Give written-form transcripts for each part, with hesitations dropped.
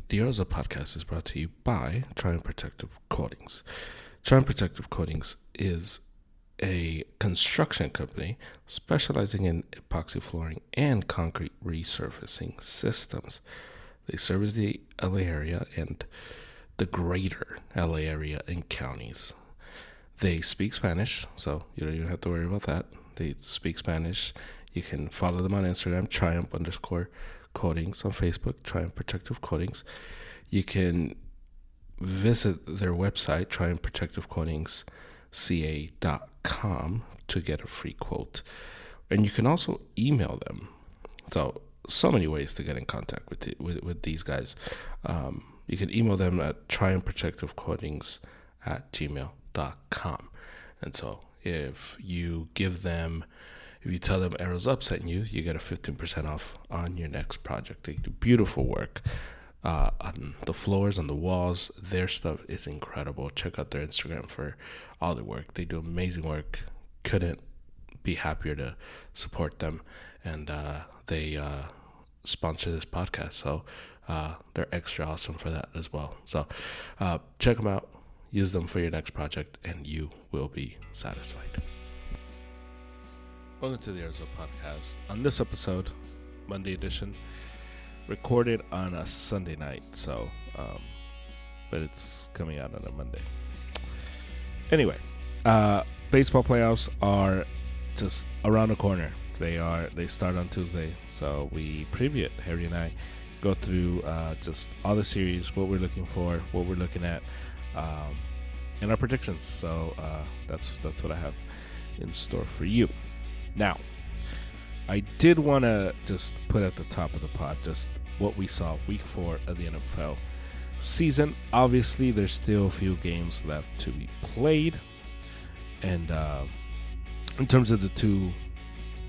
The Oza podcast is brought to you by Triumph Protective Coatings. Triumph Protective Coatings is a construction company specializing in epoxy flooring and concrete resurfacing systems. They service the LA area and the greater LA area and counties. They speak Spanish, so you don't even have to worry about that. They speak Spanish. You can follow them on Instagram, Triumph_Coatings, on Facebook, Triumph Protective Coatings. You can visit their website, triumphprotectivecoatingsca.com, to get a free quote. And you can also email them. So many ways to get in contact with these guys. You can email them at triumphprotectivecoatings@gmail.com. And so if you tell them Arrows Up sent you, you get a 15% off on your next project. They do beautiful work on the floors, on the walls. Their stuff is incredible. Check out their Instagram for all their work. They do amazing work. Couldn't be happier to support them. And they sponsor this podcast, so they're extra awesome for that as well. So check them out. Use them for your next project, and you will be satisfied. Welcome to the Arizona Podcast. On this episode, Monday edition, recorded on a Sunday night, but it's coming out on a Monday. Anyway, baseball playoffs are just around the corner. They start on Tuesday, so we preview it. Harry and I go through just all the series, what we're looking for, what we're looking at, and our predictions. So that's what I have in store for you. Now, I did want to just put at the top of the pod just what we saw week 4 of the NFL season. Obviously, there's still a few games left to be played, and in terms of the two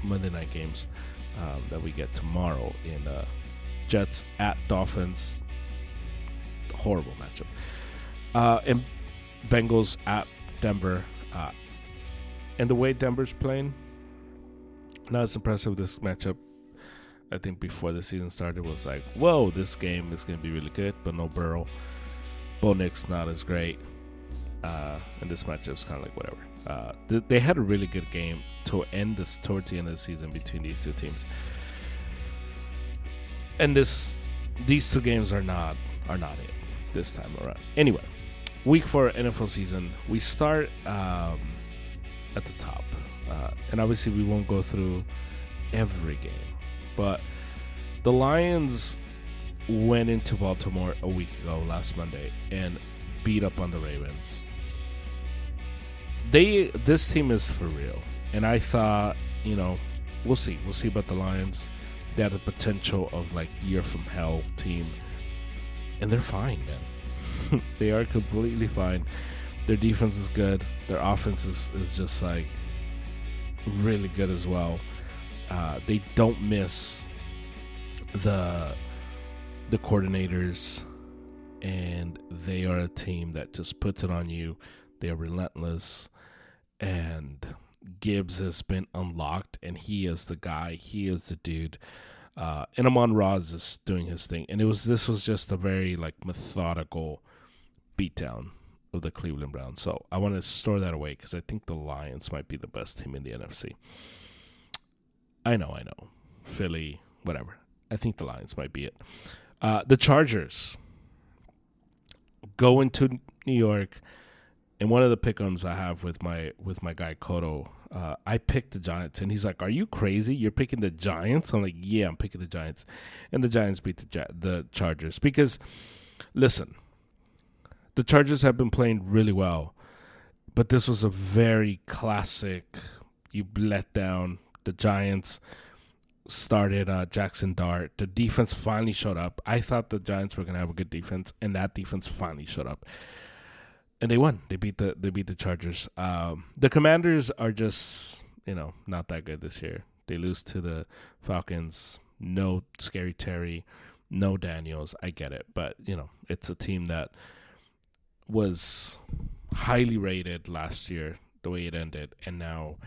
Monday night games that we get tomorrow in Jets at Dolphins, horrible matchup, and Bengals at Denver, and the way Denver's playing, not as impressive. This matchup, I think before the season started, was like, whoa, this game is going to be really good, but no Burrow. Bo Nix not as great, and this matchup's kind of like whatever. They had a really good game towards the end of the season between these two teams, and these two games are not it this time around. Anyway, week 4 NFL season, we start at the top, and obviously we won't go through every game, but the Lions went into Baltimore a week ago, last Monday, and beat up on the Ravens. This team is for real, and I thought, we'll see about the Lions. They have the potential of like year from hell team, and they're fine, man. They are completely fine. Their defense is good. Their offense is just like really good as well. They don't miss the coordinators, and they are a team that just puts it on you. They are relentless, and Gibbs has been unlocked, and he is the guy. He is the dude. And Amon-Ra is just doing his thing. And this was just a very like methodical beatdown of the Cleveland Browns. So I want to store that away because I think the Lions might be the best team in the NFC. I know. Philly, whatever. I think the Lions might be it. The Chargers go into New York, and one of the pick'ems I have with my guy Kodo, I picked the Giants, and he's like, "Are you crazy? You're picking the Giants?" I'm like, "Yeah, I'm picking the Giants," and the Giants beat the Chargers because, listen, the Chargers have been playing really well, but this was a very classic. You let down the Giants. Started Jackson Dart. The defense finally showed up. I thought the Giants were gonna have a good defense, and that defense finally showed up, and they won. They beat the Chargers. The Commanders are just not that good this year. They lose to the Falcons. No Scary Terry, no Daniels. I get it, but it's a team that was highly rated last year the way it ended, and now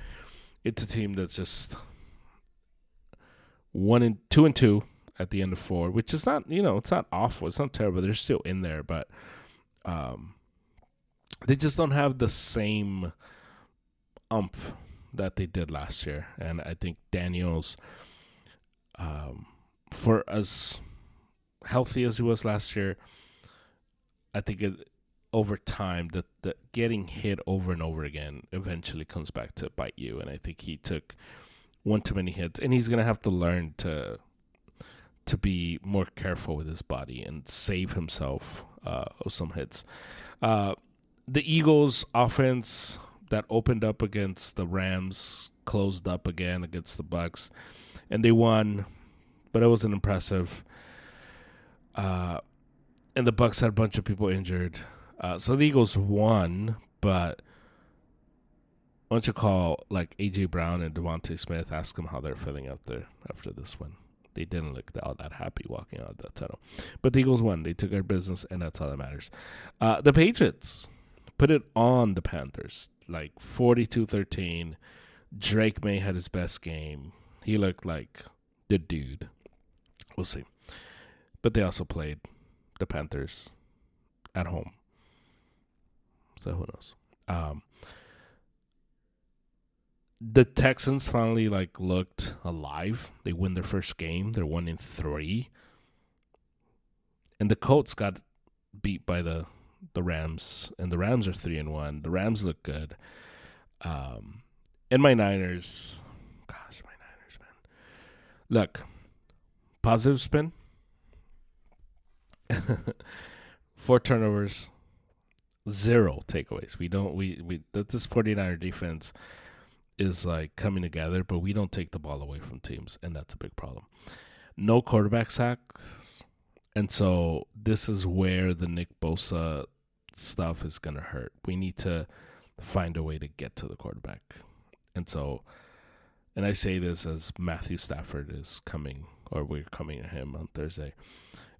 it's a team that's just 2-2 at the end of 4, which is not, it's not awful. It's not terrible. They're still in there, but they just don't have the same umph that they did last year. And I think Daniels, for as healthy as he was last year, I think over time, the getting hit over and over again eventually comes back to bite you. And I think he took one too many hits, and he's going to have to learn to be more careful with his body and save himself of some hits. The Eagles' offense that opened up against the Rams closed up again against the Bucks, and they won, but it wasn't impressive. And the Bucks had a bunch of people injured. So the Eagles won, but why don't you call like A.J. Brown and Devontae Smith, ask them how they're feeling out there after this win. They didn't look all that happy walking out of that tunnel. But the Eagles won. They took care of business, and that's all that matters. The Patriots put it on the Panthers, like 42-13. Drake May had his best game. He looked like the dude. We'll see. But they also played the Panthers at home. So who knows? The Texans finally looked alive. They win their first game. They're 1-3. And the Colts got beat by the Rams, and the Rams are 3-1. The Rams look good. And my Niners, man. Look, positive spin. 4 turnovers, 0 takeaways. This 49er defense is coming together, but we don't take the ball away from teams, and that's a big problem. No quarterback sacks, and so this is where the Nick Bosa stuff is going to hurt. We need to find a way to get to the quarterback. And I say this as Matthew Stafford is coming, or we're coming to him on Thursday.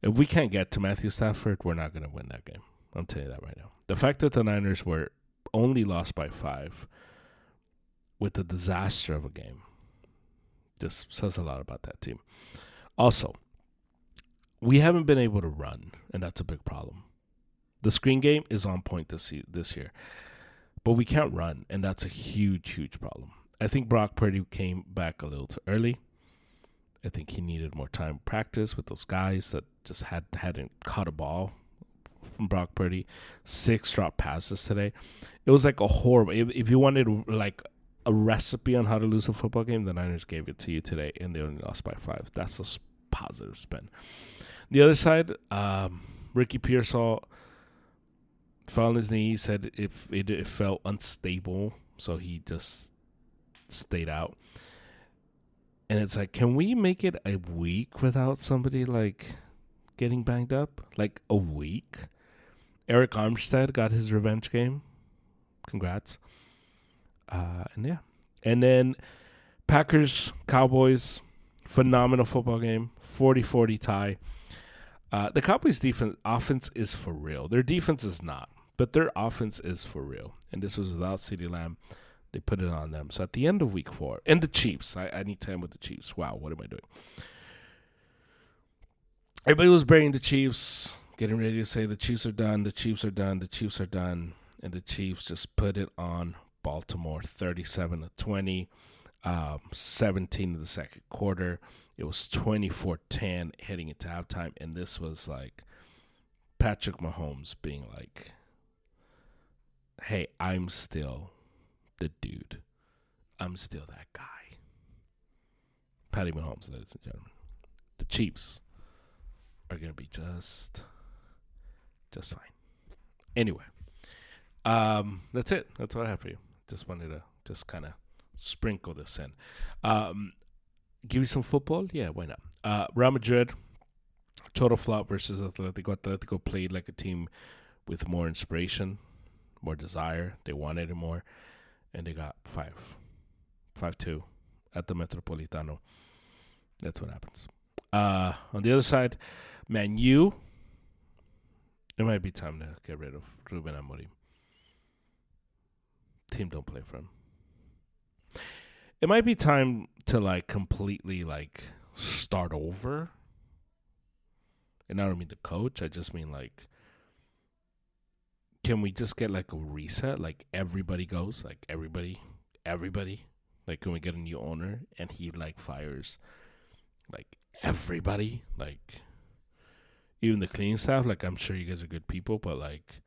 If we can't get to Matthew Stafford, we're not going to win that game. I'm telling you that right now. The fact that the Niners were only lost by 5 with the disaster of a game just says a lot about that team. Also, we haven't been able to run, and that's a big problem. The screen game is on point this year, but we can't run, and that's a huge, huge problem. I think Brock Purdy came back a little too early. I think he needed more time to practice with those guys that just hadn't caught a ball from Brock Purdy. 6 drop passes today. It was a horrible. If you wanted a recipe on how to lose a football game, the Niners gave it to you today, and they only lost by 5. That's a positive spin. The other side, Ricky Pearsall fell on his knee. Said it felt unstable, so he just stayed out. And it's can we make it a week without somebody getting banged up? A week? Eric Armstead got his revenge game. Congrats. And yeah. And then Packers, Cowboys, phenomenal football game. 40-40 tie. The Cowboys' offense is for real. Their defense is not, but their offense is for real. And this was without CeeDee Lamb. They put it on them. So at the end of week 4, and the Chiefs, I need to end with the Chiefs. Wow, what am I doing? Everybody was burying the Chiefs, getting ready to say the Chiefs are done, the Chiefs are done, the Chiefs are done. And the Chiefs just put it on Baltimore, 37-20, 17 in the second quarter. It was 24-10 heading into halftime. And this was Patrick Mahomes being hey, I'm still the dude. I'm still that guy. Patty Mahomes, ladies and gentlemen. The Chiefs are going to be just fine. Anyway, that's it. That's what I have for you. Just wanted to just kind of sprinkle this in. Give you some football? Yeah, why not? Real Madrid, total flop versus Atletico. Atletico played like a team with more inspiration, more desire. They wanted it more. And they got 5-2 at the Metropolitano. That's what happens. On the other side, Man U, it might be time to get rid of Ruben Amorim. Team don't play for him. It might be time to completely start over and I don't mean the coach. I just mean like, can we just get like a reset? Like everybody goes, like everybody. Like, can we get a new owner and he like fires like everybody, like even the cleaning staff? Like, I'm sure you guys are good people, but like,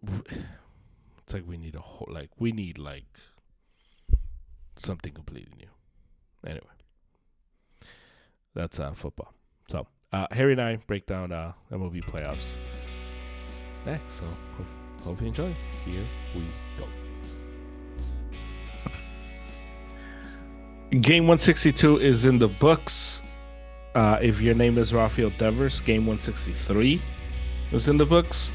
it's like we need a whole we need like something completely new. Anyway, that's football. So Harry and I break down MLB playoffs next. So hope you enjoy. Here we go. Game 162 is in the books. If your name is Rafael Devers, game 163 was in the books.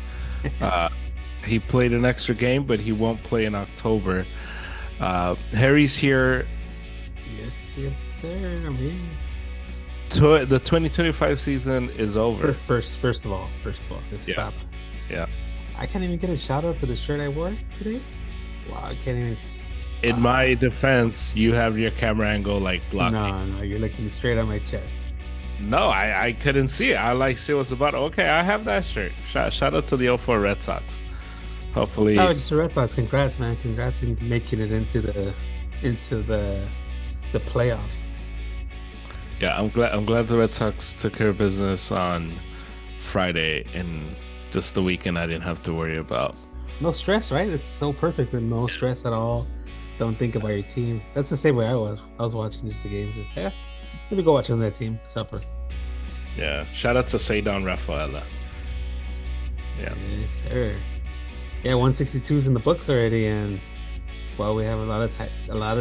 He played an extra game, but he won't play in October. Harry's here. Yes, sir. I'm here. The 2025 season is over. First of all, let's stop. Yeah. I can't even get a shout out for the shirt I wore today. Wow, I can't even. In my defense, you have your camera angle like blocked. No, you're looking straight at my chest. No, I couldn't see it. I like see what's about. Okay, I have that shirt. Shout out to the 04 Red Sox. Hopefully. No, just the Red Sox. Congrats, man. Congrats in making it into the playoffs. Yeah, I'm glad the Red Sox took care of business on Friday, and just the weekend I didn't have to worry about. No stress, right? It's so perfect with no stress at all. Don't think about your team. That's the same way I was. I was watching just the games. Yeah, let me go watch another team suffer. Yeah, shout out to Seidon Rafaela. Yeah. Yes, sir. Yeah, 162 is in the books already, and well, we have a lot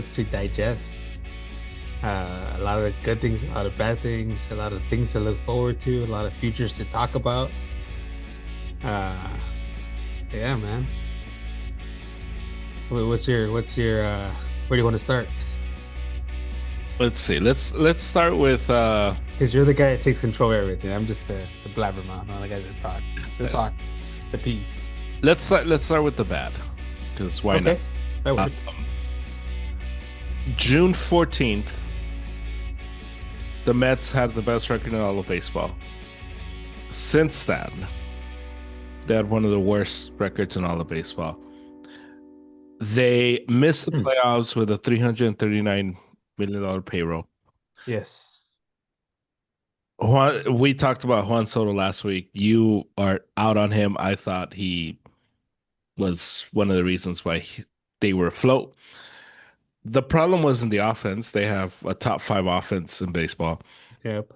to digest. A lot of the good things, a lot of bad things, a lot of things to look forward to, a lot of futures to talk about. Yeah, man. What's your where do you want to start? Let's see. Let's start with because you're the guy that takes control of everything. I'm just the blabbermouth, not the guy that talk the piece. Let's start with the bad, because why not? That works. June 14th, the Mets had the best record in all of baseball. Since then, they had one of the worst records in all of baseball. They missed the playoffs with a $339 million payroll. Yes. We talked about Juan Soto last week. You are out on him. I thought he was one of the reasons why they were afloat. The problem wasn't the offense. They have a top 5 offense in baseball. Yep.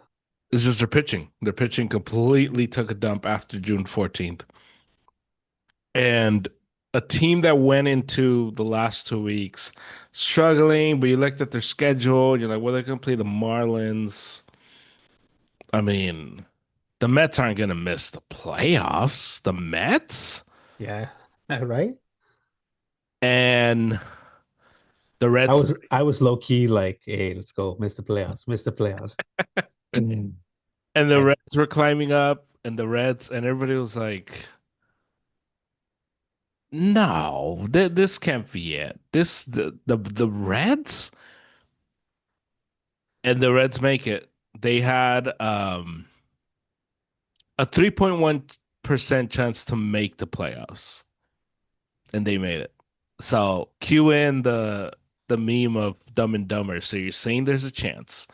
It's just their pitching. Their pitching completely took a dump after June 14th. And a team that went into the last 2 weeks struggling, but you looked at their schedule, you're like, well, they're going to play the Marlins. I mean, the Mets aren't going to miss the playoffs. The Mets? Yeah. Right? And the Reds. I was low key like, hey, let's go, miss the playoffs. And the Reds were climbing up, and everybody was like, no, this can't be it. The Reds? And the Reds make it. They had a 3.1% chance to make the playoffs, and they made it. So cue in the meme of Dumb and Dumber. So you're saying there's a chance.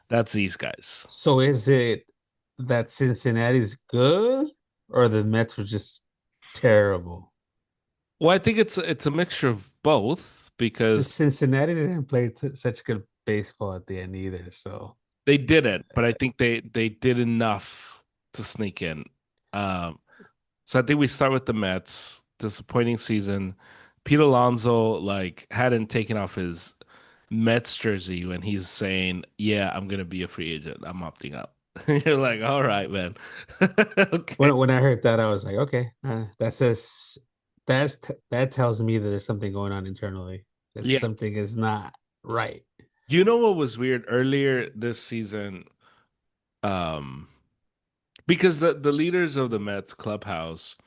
That's these guys. So is it that Cincinnati's good, or the Mets were just terrible? Well, I think it's a mixture of both, because Cincinnati didn't play such good baseball at the end either. So they didn't, but I think they did enough to sneak in. So I think we start with the Mets. Disappointing season. Pete Alonso hadn't taken off his Mets jersey when he's saying, "Yeah, I'm gonna be a free agent. I'm opting out." You're like, "All right, man." Okay. When I heard that, I was like, "Okay, that tells me that there's something going on internally. That something is not right." You know what was weird earlier this season? Because the leaders of the Mets clubhouse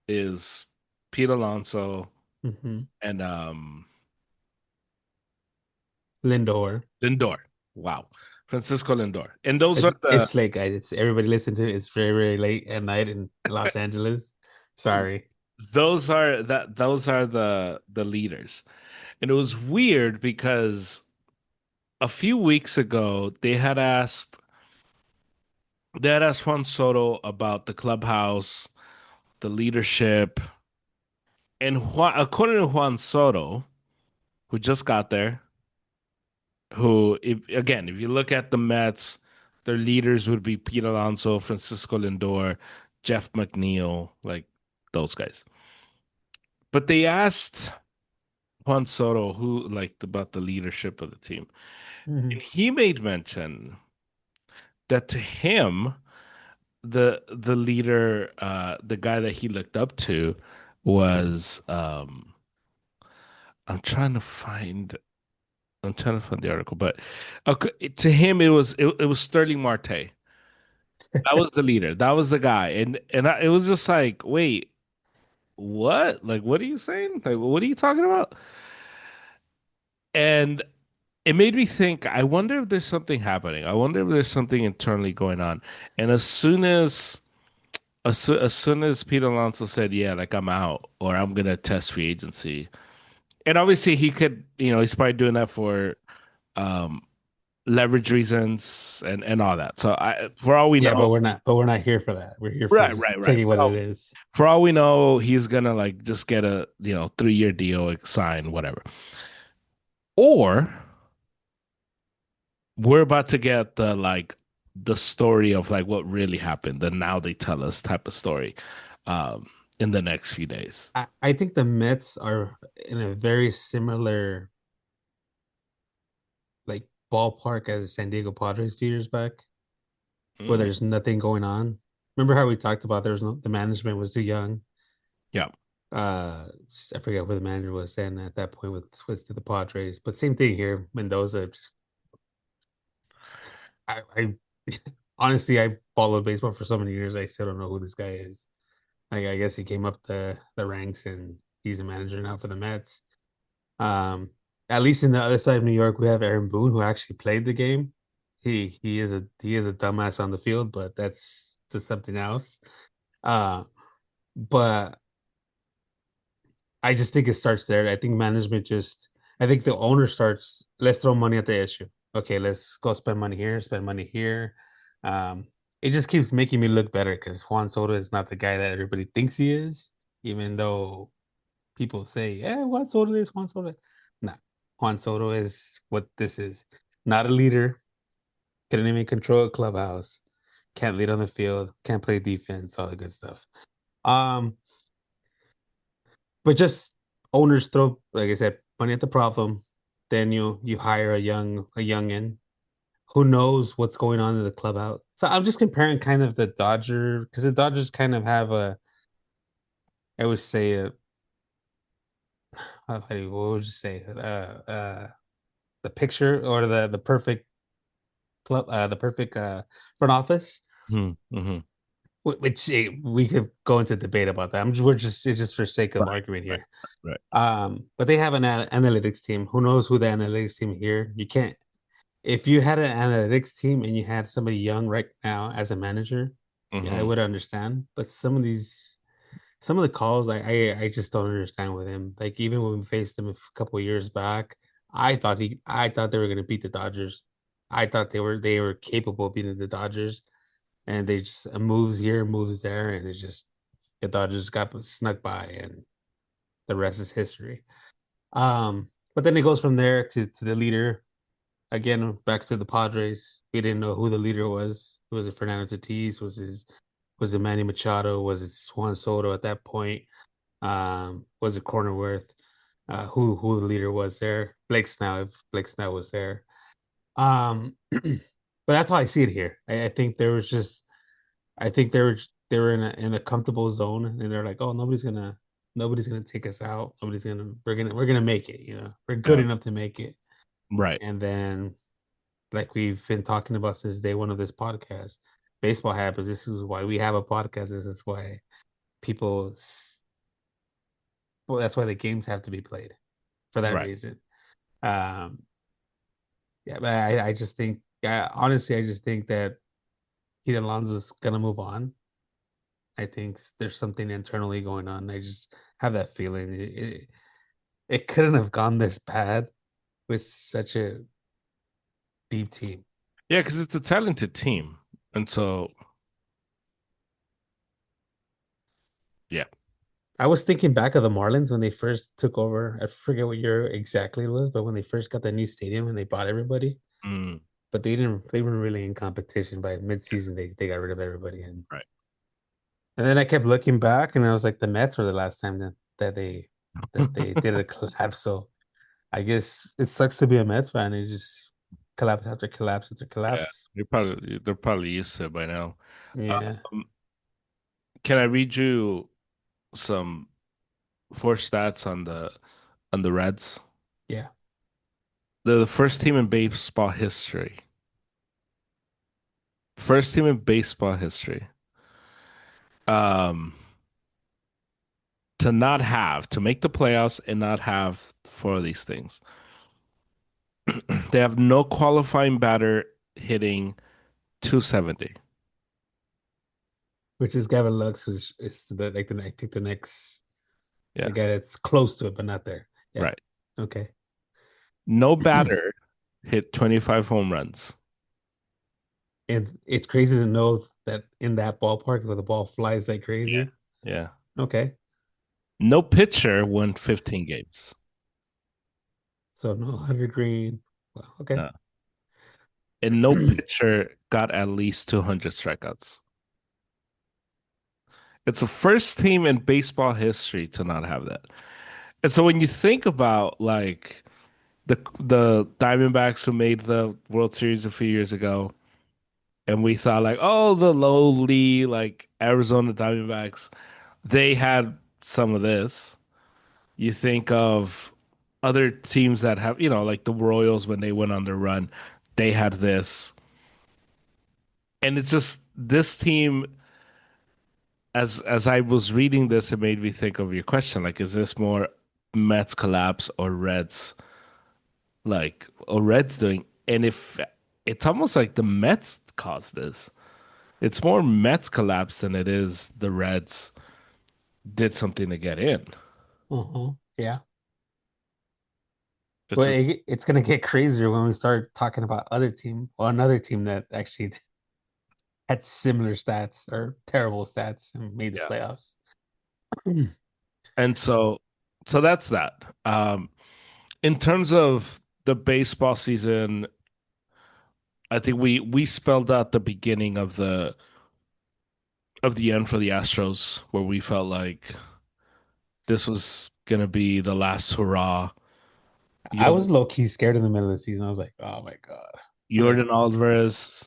is Pete Alonso and Lindor. Wow. Francisco Lindor, and those are the It's late, guys. It's everybody listen to it. It's very, very late at night in Los Angeles. Sorry. those are the leaders. And it was weird because a few weeks ago they had asked Juan Soto about the clubhouse, the leadership, and according to Juan Soto, who just got there, who if you look at the Mets, their leaders would be Pete Alonso, Francisco Lindor, Jeff McNeil, like those guys. But they asked Juan Soto who like about the leadership of the team. Mhm. And he made mention that to him, the leader, the guy that he looked up to was I'm trying to find I'm trying to find the article, but to him it was Sterling Marte. That was the leader. That was the guy, and it was just like, wait, what? Like, what are you saying? Like, what are you talking about? And it made me think, I wonder if there's something happening. I wonder if there's something internally going on. And as soon as Pete Alonso said, yeah, like I'm out or I'm gonna test free agency. And obviously he could, he's probably doing that for um leverage reasons and all that. So for all we Yeah, know, but we're not here for that. We're here for right. taking what it is. For all we know, he's gonna like just get a 3-year deal, like, sign whatever. Or we're about to get the story of like what really happened, the now they tell us type of story, um, in the next few days. I think the Mets are in a very similar like ballpark as the San Diego Padres a few years back, where Mm, there's nothing going on. Remember how we talked about there's no the management was too young. yeah. I forget where the manager was then at that point with switched to the Padres, but same thing here. Mendoza just I honestly I followed baseball for so many years. I still don't know who this guy is. Like I guess he came up the ranks and he's a manager now for the Mets. Um, at least in the other side of New York, we have Aaron Boone who actually played the game. He is a dumbass on the field, but that's just something else. Uh, but I just think it starts there. I think management just I think the owner starts, let's throw money at the issue. Okay, let's go spend money here, spend money here. Um, it just keeps making me look better because Juan Soto is not the guy that everybody thinks he is, even though people say, yeah, Juan Soto is Juan Soto. Nah, Juan Soto is what this is. Not a leader, couldn't even control a clubhouse, can't lead on the field, can't play defense, all the good stuff. Um, but just owners throw, like I said, money at the problem. Then you hire a youngin who knows what's going on in the clubhouse. So I'm just comparing kind of the Dodger because the Dodgers kind of have I would say what would you say the picture or the perfect club the perfect front office, Mm-hmm. which we could go into debate about that. We're just it's just for sake of Right, argument right, here. right. But they have an analytics team. Who knows who the analytics team here? You can't. If you had an analytics team and you had somebody young right now as a manager, yeah, I Mm-hmm. would understand. But some of the calls, I just don't understand with him. Like even when we faced him a couple of years back, I thought they were going to beat the Dodgers. I thought they were capable of beating the Dodgers, and they just moves here, moves there, and it's just the Dodgers got snuck by, and the rest is history. But then it goes from there to the leader. Again, back to the Padres. We didn't know who the leader was. Was it Fernando Tatis? Was it Manny Machado? Was it Juan Soto at that point? Was it Cornerworth? Who the leader was there? Blake Snell. If Blake Snell was there. But that's how I see it here. I think there was just I think they were in a comfortable zone, and they're like, oh, nobody's gonna take us out. We're gonna make it. You know, we're good Yeah, enough to make it. right, And then, like we've been talking about since day one of this podcast, baseball happens. This is why we have a podcast. This is why people. Well, that's why the games have to be played for that right. reason. Um, yeah, but I just think honestly, I just think that Pete Alonso's gonna move on. I think there's something internally going on. I just have that feeling it couldn't have gone this bad with such a deep team. Yeah, because it's a talented team, and so yeah. I was thinking back of the Marlins when they first took over. I forget what year exactly it was, but when they first got the new stadium and they bought everybody, Mm, but they weren't really in competition by midseason. They got rid of everybody right. and then I kept looking back and I was like the Mets were the last time that they did a collapse. So I guess it sucks to be a Mets fan. It just collapse after collapse after Yeah, collapse. they're probably used to it by now. Yeah, Um, can I read you some four stats on the Reds? yeah. They're the first team in baseball history. First team in baseball history. Um, to make the playoffs and not have four of these things. They have no qualifying batter hitting 270. Which is Gavin Lux is I think the next the Yeah, guy that's close to it but not there. Yeah. right. Okay. No batter hit 25 home runs. And it's crazy to know that in that ballpark where the ball flies like Yeah. crazy. Yeah. Okay. No pitcher won 15 games. So no 100 green. Well, okay. No. And no pitcher got at least 200 strikeouts. It's the first team in baseball history to not have that. And so when you think about like the Diamondbacks who made the World Series a few years ago, and we thought like, oh, the lowly like Arizona Diamondbacks, they had some of this. You think of other teams that have, like the Royals when they went on their run, they had this. And it's just this team, as I was reading this, it made me think of your question. Like, is this more Mets collapse or Reds doing? And if it's almost like the Mets caused this. It's more Mets collapse than it is the Reds did something to get in. Uh-huh. Yeah. It's Well, just, it's gonna get crazier when we start talking about other team or another team that actually had similar stats or terrible stats and made the yeah. playoffs. And so that's that. In terms of the baseball season, I think we spelled out the beginning of the end for the Astros, where we felt like this was gonna be the last hurrah. I Jordan, was low key scared in the middle of the season. I was like, oh my God. Like Jordan Alvarez.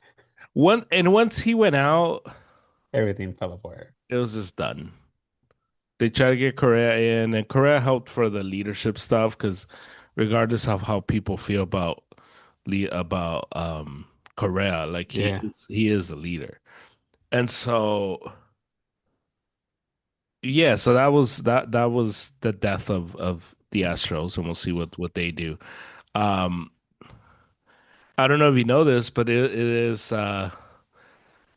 Once he went out, everything fell apart. it was just done. They tried to get Correa in, and Correa helped for the leadership stuff because regardless of how people feel about Correa, like Yeah. he is a leader. And so yeah, so that was the death of the Astros, and we'll see what they do. Um, I don't know if you know this, but it is the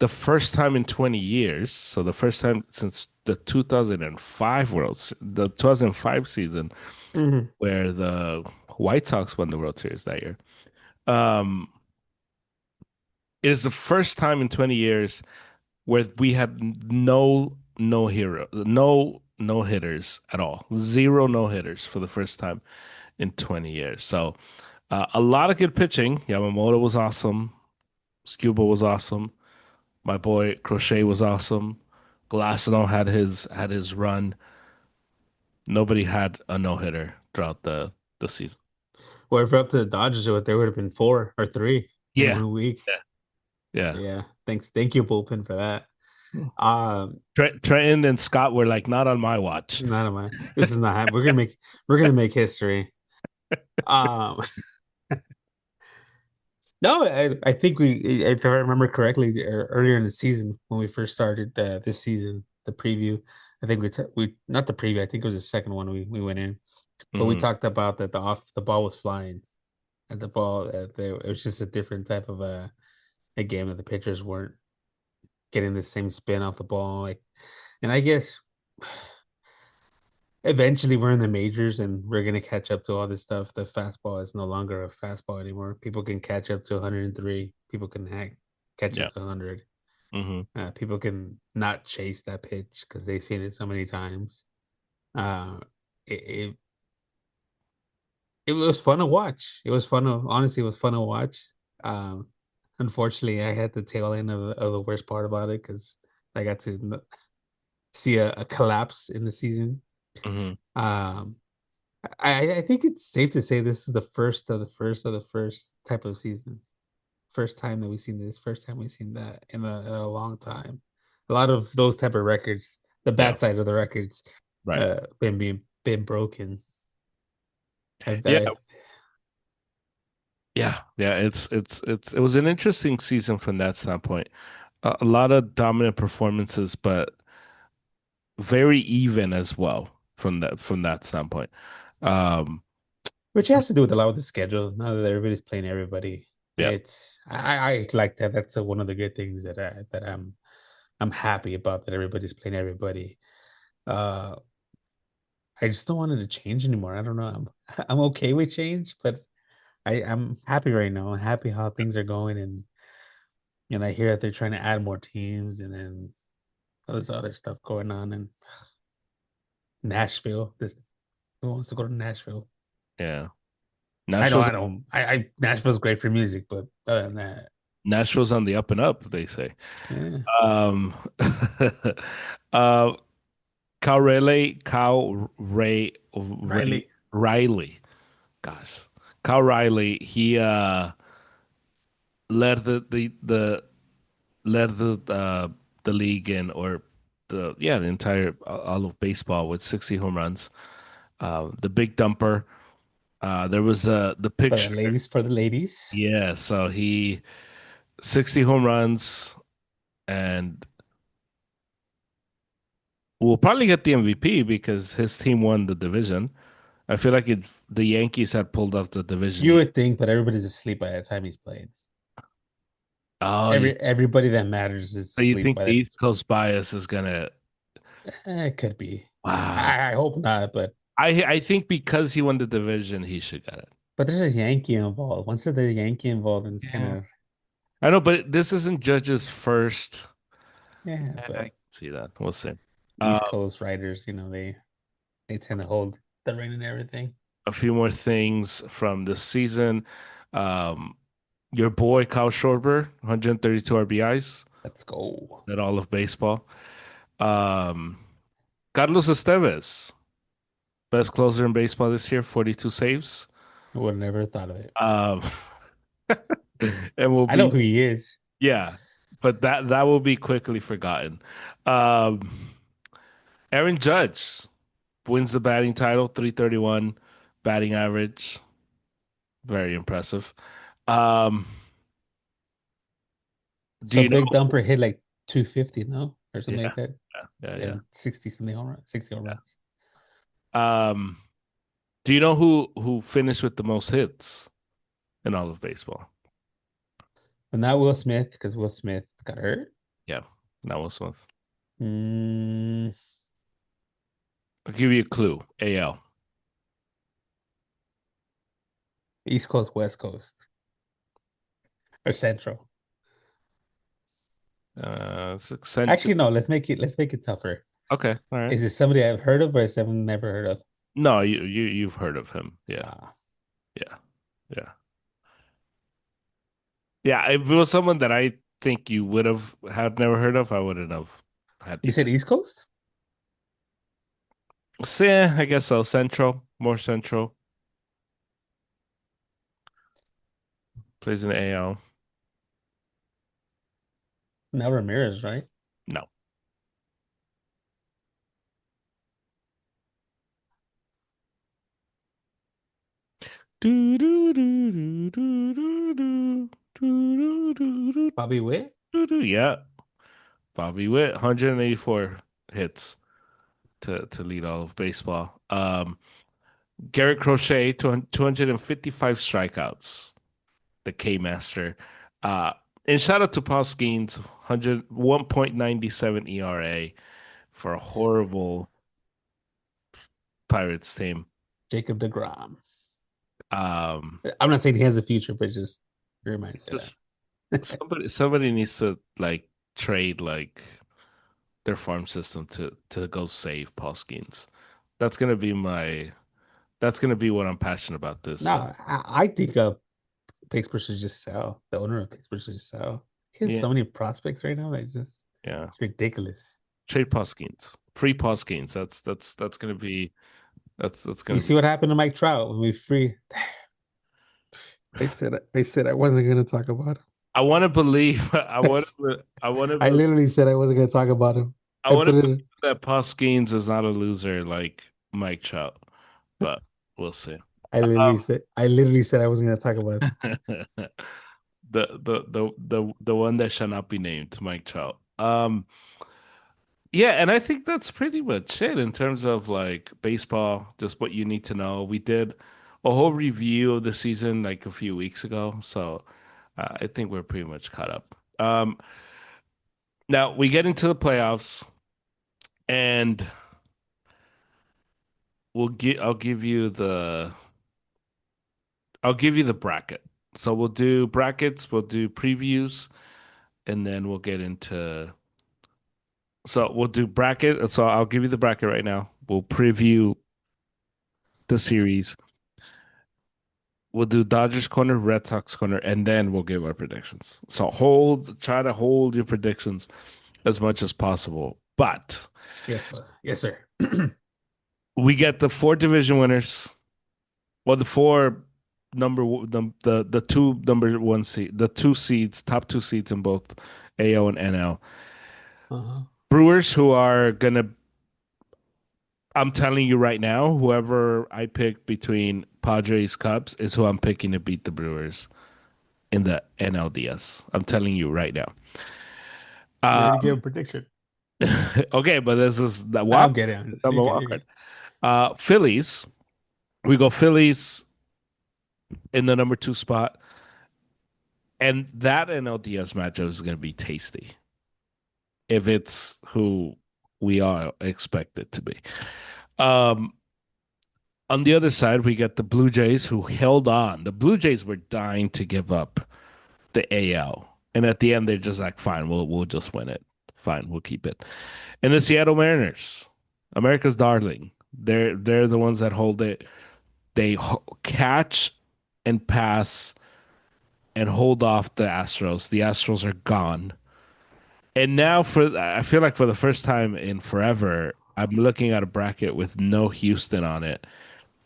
first time in 20 years, so the first time since the 2005 season Mhm. where the White Sox won the World Series that year. Um, it is the first time in 20 years where we had no hitters at all, zero no hitters for the first time in 20 years. So a lot of good pitching. Yamamoto was awesome. Scuba was awesome. My boy Crochet was awesome. Glasnow had his run. Nobody had a no hitter throughout the season. Well, if we're up to the Dodgers, there would have been 4 or 3 in Yeah, 1 week. yeah, yeah. Yeah. Thank you, bullpen, for that. Trenton and Scott were like not on my watch. None of my this is not we're gonna make history. Um no, I think if I remember correctly, earlier in the season when we first started this season, the preview, I think we not the preview, I think it was the second one we went in, but we Mhm. talked about that the ball was flying. at the ball. It was just a different type of a game that the pitchers weren't getting the same spin off the ball. Like, and I guess eventually we're in the majors and we're gonna catch up to all this stuff. The fastball is no longer a fastball anymore. People can catch up to 103. People can catch up Yeah. to 100. Mm-hmm. People can not chase that pitch because they've seen it so many times. Uh, it, it it was fun to watch. It was fun to honestly, it was fun to watch. Um, Unfortunately, I had the tail end of the worst part about it because I got to see a collapse in the season. Mm-hmm. Um, I think it's safe to say this is the first of the first of the first type of season. First time that we've seen this. First time we've seen that in a long time. A lot of those type of records, the Yeah. bad side of the records, Right. been broken. Yeah. I Yeah. Yeah. It was an interesting season from that standpoint. A lot of dominant performances, but very even as well from that standpoint. Um, Which has to do with a lot with the schedule. Now that everybody's playing everybody, yeah. I like that. That's one of the good things that I'm happy about that everybody's playing everybody. Uh, I just don't want it to change anymore. I don't know. I'm okay with change, but I'm happy right now. I'm happy how things are going, and I hear that they're trying to add more teams, and then all this other stuff going on in Nashville. This Who wants to go to Nashville? Yeah. I know Nashville's I don't. I Nashville's great for music, but other than that, Nashville's on the up and up, they say. yeah. Um, uh, Riley. Riley. Gosh, Kyle Riley. He led led the league in or the entire all of baseball with 60 home runs. The big dumper. There was the picture. For the ladies. Yeah, so he 60 home runs and will probably get the MVP because his team won the division. I feel like the Yankees had pulled off the division. You would think, but everybody's asleep by the time he's playing. Oh, Everybody that matters is so you asleep think by the the. East Coast bias is gonna? It could be. Wow. I hope not, I think because he won the division, he should get it. but there's a Yankee involved. Once there's a Yankee involved, and it's kind Yeah. of I know, but this isn't Judge's first. yeah. I But can see that. We'll see. Uh, East Coast writers, they tend to hold the ring and everything. a few more things from this season. Um, your boy Kyle Schwarber, 132 RBIs, Let's go. led all of baseball. Um, Carlos Estevez, best closer in baseball this year, 42 saves. I would have never thought of it. Um, and will I know be who he is. yeah, but that will be quickly forgotten. Um, Aaron Judge wins the batting title, 331 batting average. Very impressive. Um, do So you Big know? Dumper hit like 250, no, or something Yeah, like that, yeah. and 60 something home runs, 60 home runs. Um, do you know who finished with the most hits in all of baseball? But not Will Smith because Will Smith got hurt. Yeah, that was Smith. Mm, I'll give you a clue. AL. East Coast, West Coast, or Central. It's Accenture. Actually, no. Let's make it tougher. Okay, all right. Is it somebody I've heard of or is someone never heard of? No, you've heard of him. Yeah, Ah, yeah, yeah, yeah. If it was someone that I think you would have had never heard of, I wouldn't have had you to said get. East Coast? So, yeah, I guess so. Central, more central. Plays in the AL. Now Ramirez, right? No. Do do do do do do do do do do Bobby Witt. do. Yeah, Bobby Witt, 184 hits to lead all of baseball. Garrett Crochet, 255 strikeouts, the K Master. Uh, and shout out to Paul Skeens, 1.97 ERA for a horrible Pirates team. Jacob DeGrom. Um, I'm not saying he has a future, but just it reminds me of just that. somebody needs to like trade like their farm system to go save Paul Skeens. That's gonna be my that's gonna be what I'm passionate about this. No, I think Pittsburgh should just sell. The owner of Pittsburgh should just sell. He has Yeah, so many prospects right now that just yeah. it's ridiculous. Trade Paskins. Free Paskins. That's gonna be that's You gonna see be what happened to Mike Trout when we free? I said I wasn't gonna talk about him. I wanna believe I wanna I believe literally said I wasn't gonna talk about him. I I wanna put it believe in, that Paskins is not a loser like Mike Trout, but we'll see. I literally said I wasn't gonna talk about him. the the one that shall not be named, Mike Trout. Yeah, and I think that's pretty much it in terms of like baseball, just what you need to know. We did a whole review of the season like a few weeks ago, so I think we're pretty much caught up. Now we get into the playoffs, and I'll give you the bracket. So we'll do brackets, we'll do previews, and then we'll get into. So we'll do bracket. So I'll give you the bracket right now. We'll preview the series. We'll do Dodgers corner, Red Sox corner, and then we'll give our predictions. So try to hold your predictions as much as possible. But Yes, sir. Yes, sir. we get the four division winners, well, the four the two number one seed, the two seeds, top two seeds in both AL and NL. Uh-huh. Brewers, who are gonna, I'm telling you right now, whoever I pick between Padres Cubs is who I'm picking to beat the Brewers in the NLDS. I'm telling you right now. You Uh, already gave a prediction. okay, but this is the I'm wild getting number you're good, wild you're card. good. Phillies. We go Phillies in the number two spot, and that NLDS matchup is going to be tasty if it's who we are expected to be. Um, on the other side, we get the Blue Jays who held on. The Blue Jays were dying to give up the AL, and at the end, they're just like, "Fine, we'll just win it. Fine, we'll keep it." And the Seattle Mariners, America's darling, they're the ones that hold it. They catch and pass and hold off the Astros. The Astros are gone. And now I feel like for the first time in forever, I'm looking at a bracket with no Houston on it.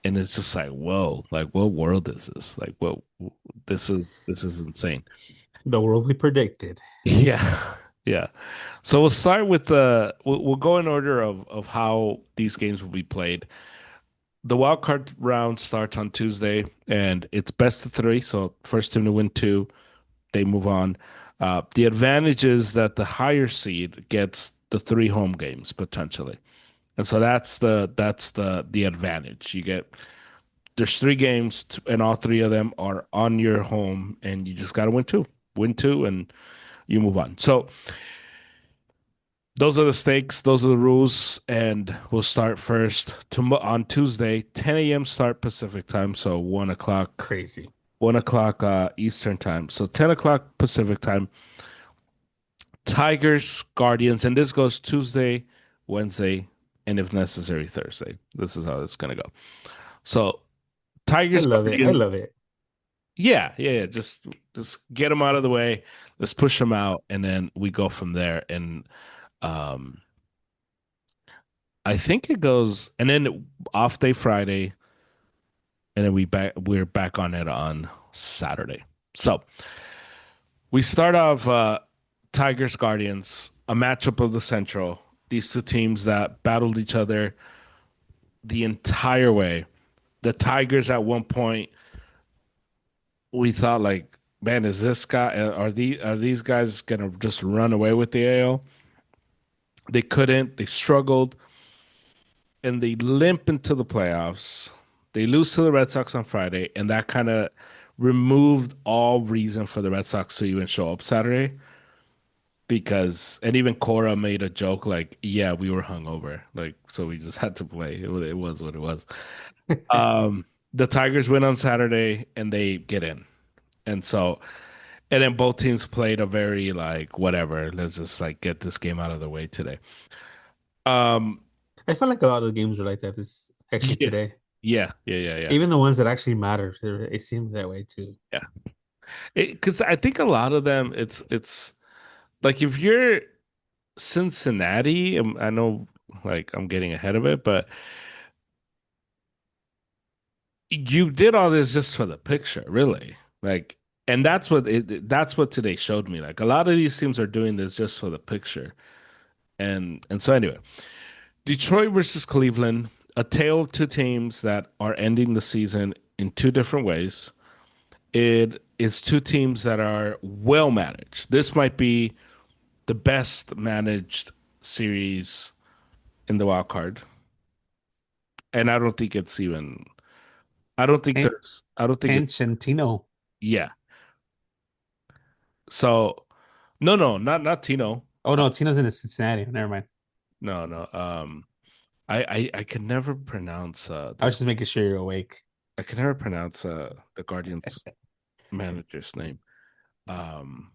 And it's just like, whoa, like what world is this? Like, whoa, this is insane. The world we predicted. Yeah. Yeah. So we'll start with we'll go in order of how these games will be played. The wild card round starts on Tuesday, and it's best of three. So first team to win two, they move on. The advantage is that the higher seed gets the three home games potentially, and so that's the advantage. You get there's three games, and all three of them are on your home, and you just got to win two, and you move on. So those are the stakes. Those are the rules, and we'll start first on Tuesday, 10 a.m. start Pacific time, so 1 o'clock, Crazy. 1 o'clock Eastern time, so 10 o'clock Pacific time. Tigers, Guardians, and this goes Tuesday, Wednesday, and if necessary, Thursday. This is how it's gonna go. So I Tigers, love it. I Guardians, love it. yeah. Just get them out of the way. Let's push them out, and then we go from there. And um, I think it goes, and then off day Friday, and then we're back on it on Saturday. So we start off Tigers Guardians, a matchup of the Central. These two teams that battled each other the entire way. The Tigers at one point we thought like, man, is this guy are these guys gonna just run away with the AL? They couldn't. They struggled, and they limp into the playoffs. They lose to the Red Sox on Friday, and that kind of removed all reason for the Red Sox to even show up Saturday. Because and even Cora made a joke like, "Yeah, we were hungover, like so we just had to play. It was what it was." The Tigers win on Saturday and they get in, and so and then both teams played a very like whatever. Let's just like get this game out of the way today. Um, I feel like a lot of the games were like that this actually yeah, today. yeah, Even the ones that actually matter, it seems that way too. yeah. Because I think a lot of them, it's like if you're Cincinnati, I know like I'm getting ahead of it, but you did all this just for the picture, really. Like, and that's what today showed me. Like a lot of these teams are doing this just for the picture. And so anyway, Detroit versus Cleveland, a tale of two teams that are ending the season in two different ways. It is two teams that are well managed. This might be the best managed series in the wild card. And I don't think it's even And I don't think and it's Chantino. yeah. So no, not Tino. Oh no, Tino's in Cincinnati. Never mind. No, no. I can never pronounce I was this. just making sure you're awake. I can never pronounce the Guardians manager's name. Um,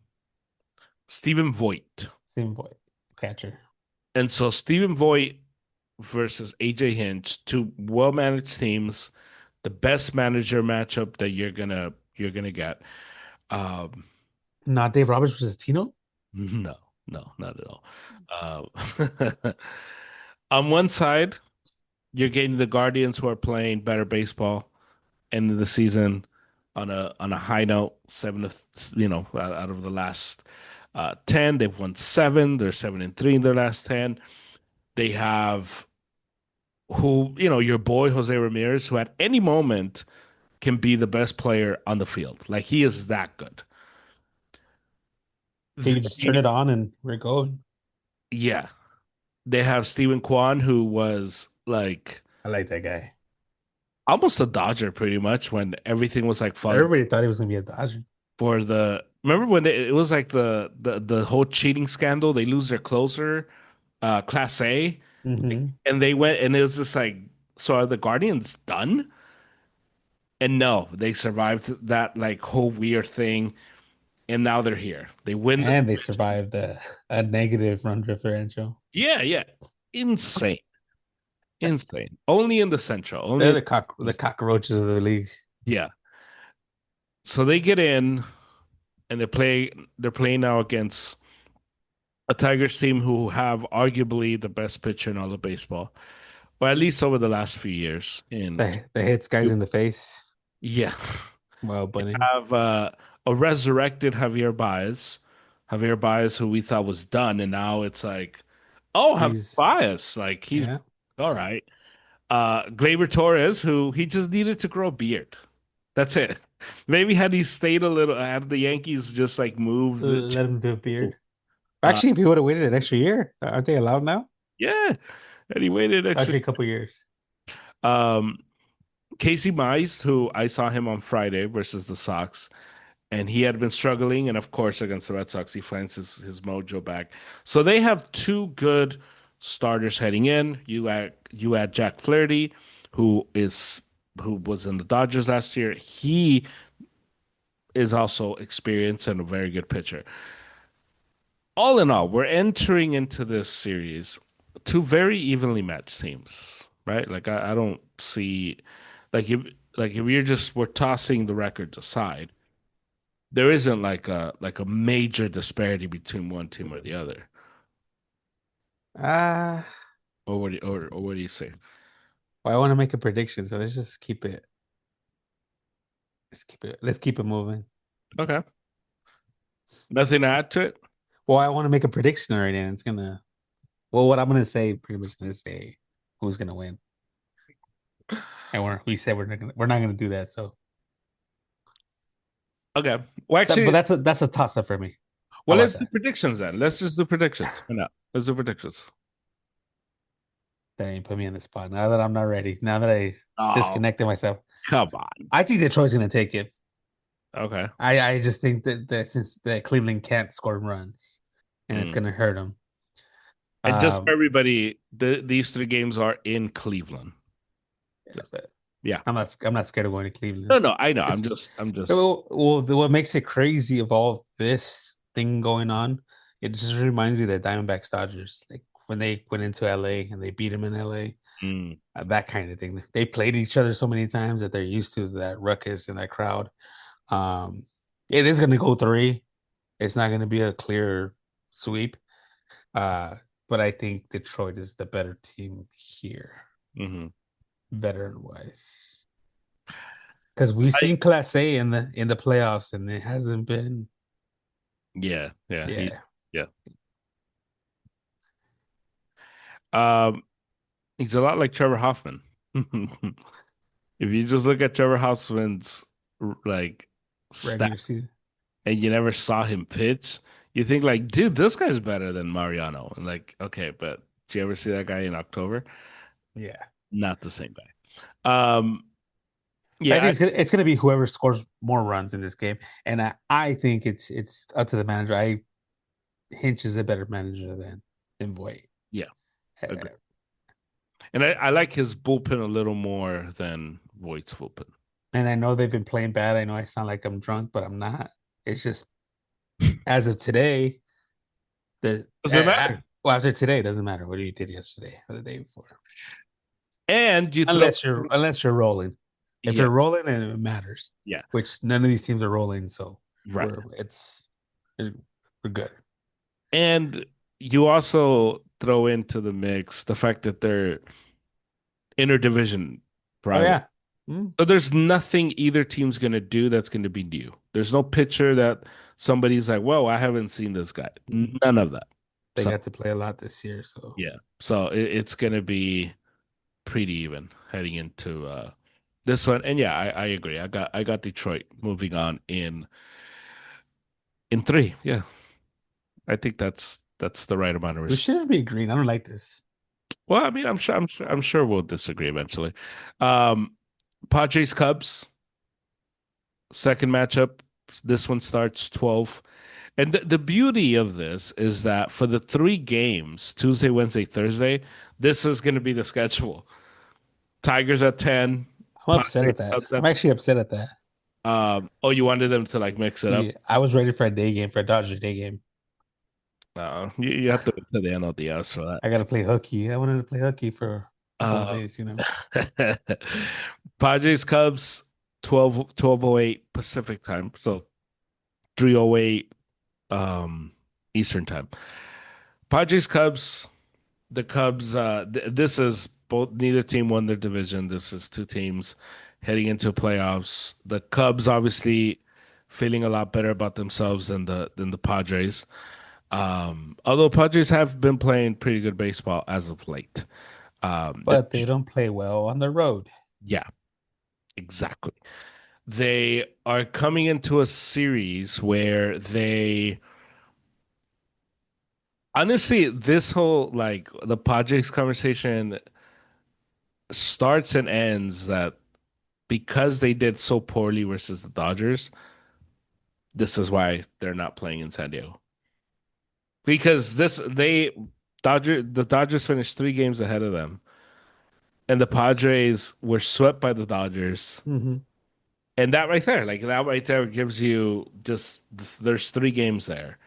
Stephen Voigt. Same boy, catcher. And so Stephen Voigt versus AJ Hinch, two well-managed teams, the best manager matchup that you're gonna get. Um, Not Dave Roberts versus Tino. no, no, not at all. On one side, you're getting the Guardians who are playing better baseball end of the season on a high note. Out of the last 10, they've won seven. They're 7-3 in their last 10. They have your boy Jose Ramirez, who at any moment can be the best player on the field. Like he is that good. You can just turn They, it on and we're going. yeah, they have Steven Kwan, who was like I like that guy. almost a Dodger, pretty much when everything was like fun Everybody thought he was gonna be a Dodger. for the. Remember when it was like the whole cheating scandal? They lose their closer, Class A, Mm-hmm. and they went and it was just like, so are the Guardians done? And no, they survived that like whole weird thing, and now they're here. They win. And they survived a negative run differential. Yeah, yeah, insane, insane. Only in the Central. They're the cockroaches of the league. Yeah. So they get in and They're playing now against a Tigers team who have arguably the best pitcher in all of baseball, or at least over the last few years. In The hits guys in the face yeah, while they bunting. have a resurrected Javier Baez, who we thought was done, and now it's like, oh, Javier He's Baez, like he's yeah. all right. Gleyber Torres, who he just needed to grow a beard. That's it. Maybe had he stayed a little, had the Yankees just like moved Let him do a beard. uh, Actually, if he would have waited an extra year, aren't they allowed now? yeah, and he waited extra. Actually, a couple years. Um, Casey Mize, who I saw him on Friday versus the Sox, and he had been struggling, and of course against the Red Sox, he finds his mojo back. So they have two good starters heading in. You add Jack Flaherty, who was in the Dodgers last year. He is also experienced and a very good pitcher. All in all, we're entering into this series two very evenly matched teams, right? Like I don't see if you're just we're tossing the records aside, there isn't like a major disparity between one team or the other. Ah, Or what do you say? well, I want to make a prediction, so let's just keep it. Let's keep it moving. Okay. Nothing to add to it? Well, I want to make a prediction already, and it's gonna. Well, what I'm gonna say, pretty much gonna say who's gonna win, and we said we're not gonna do that. So, Okay. Well but actually, that's a toss up for me. How well about let's do that? predictions then. Let's just do predictions. Why not? Let's do predictions. Dang, put me in the spot. Now that I'm not ready. Now that I Oh, disconnected myself. come on. I think Detroit's gonna take it. Okay. I just think that since that Cleveland can't score runs and it's Mm. gonna hurt them. And just for Um everybody, these three games are in Cleveland. yeah, but Yeah. I'm not scared of going to Cleveland. No, no, I know. It's I'm just. what makes it crazy of all this thing going on, it just reminds me of the Diamondbacks Dodgers, like when they went into LA and they beat them in LA, Mm, that kind of thing. They played each other so many times that they're used to that ruckus and that crowd. Um, it is going to go three. It's not going to be a clear sweep. Uh, but I think Detroit is the better team here, hmm veteran wise. Because we've I, seen Class A in the playoffs, and it hasn't been. yeah, yeah, he, Yeah, yeah. Um, he's a lot like Trevor Hoffman. If you just look at Trevor Hoffman's like stat regular season. and you never saw him pitch, you think like, dude, this guy's better than Mariano. And like, okay, but did you ever see that guy in October? Yeah, Not the same guy. I Yeah, think it's gonna be whoever scores more runs in this game, and I think it's up to the manager. Hinch is a better manager than Voigt. yeah, Uh, agree. And I like his bullpen a little more than Voigt's bullpen. And I know they've been playing bad. I know I sound like I'm drunk, but I'm not. It's just as of today, the Does it matter? well after today it doesn't matter what you did yesterday or the day before, And you throw, unless you're rolling. If yeah, you're rolling, then it matters. yeah, Which none of these teams are rolling, so right. we're good. And you also throw into the mix the fact that they're interdivision Oh rival. yeah. Mm. So there's nothing either team's going to do that's going to be new. There's no pitcher that somebody's like, whoa, I haven't seen this guy. None of that. They So, got to play a lot this year, so yeah. So it's going to be pretty even heading into this one. And yeah, I agree. I got Detroit moving on in three. Yeah. I think that's the right amount of we respect. shouldn't be agreeing. I don't like this. Well, I mean, I'm sure we'll disagree eventually. Um, Padres Cubs second matchup. This one starts 12. And the beauty of this is that for the three games, Tuesday, Wednesday, Thursday, this is going to be the schedule. Tigers at 10, I'm upset Padres at that. Cubs I'm at actually upset at that. oh, you wanted them to like mix it up. Yeah, I was ready for a day game, for a Dodger day game. You have to wait till the NLDS for that. I got to play hooky. I wanted to play hooky for a couple of Uh, days. Padres Cubs 12:08 Pacific time. So 3:08 Eastern time. Padres Cubs, the Cubs this is both neither team won their division. This is two teams heading into playoffs. The Cubs obviously feeling a lot better about themselves than the Padres. Although Padres have been playing pretty good baseball as of late. The But they don't play well on the road. Yeah, exactly. They are coming into a series where they honestly, this whole like the Padres conversation starts and ends that because they did so poorly versus the Dodgers, this is why they're not playing in San Diego. Because the Dodgers finished three games ahead of them, and the Padres were swept by the Dodgers. Mm-hmm. And that right there gives you just there's three games there,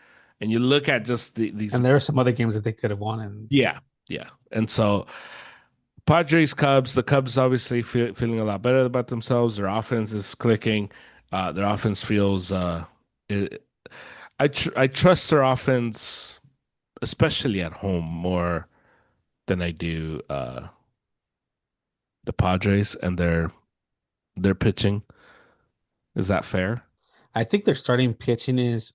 and you look at just these. And there are some other games that they could have won. And Yeah, yeah, and so Padres Cubs, the Cubs obviously feeling a lot better about themselves. Their offense is clicking. Their offense feels. It, I trust their offense, especially at home, more than I do the Padres and their pitching. Is that fair? I think their starting pitching is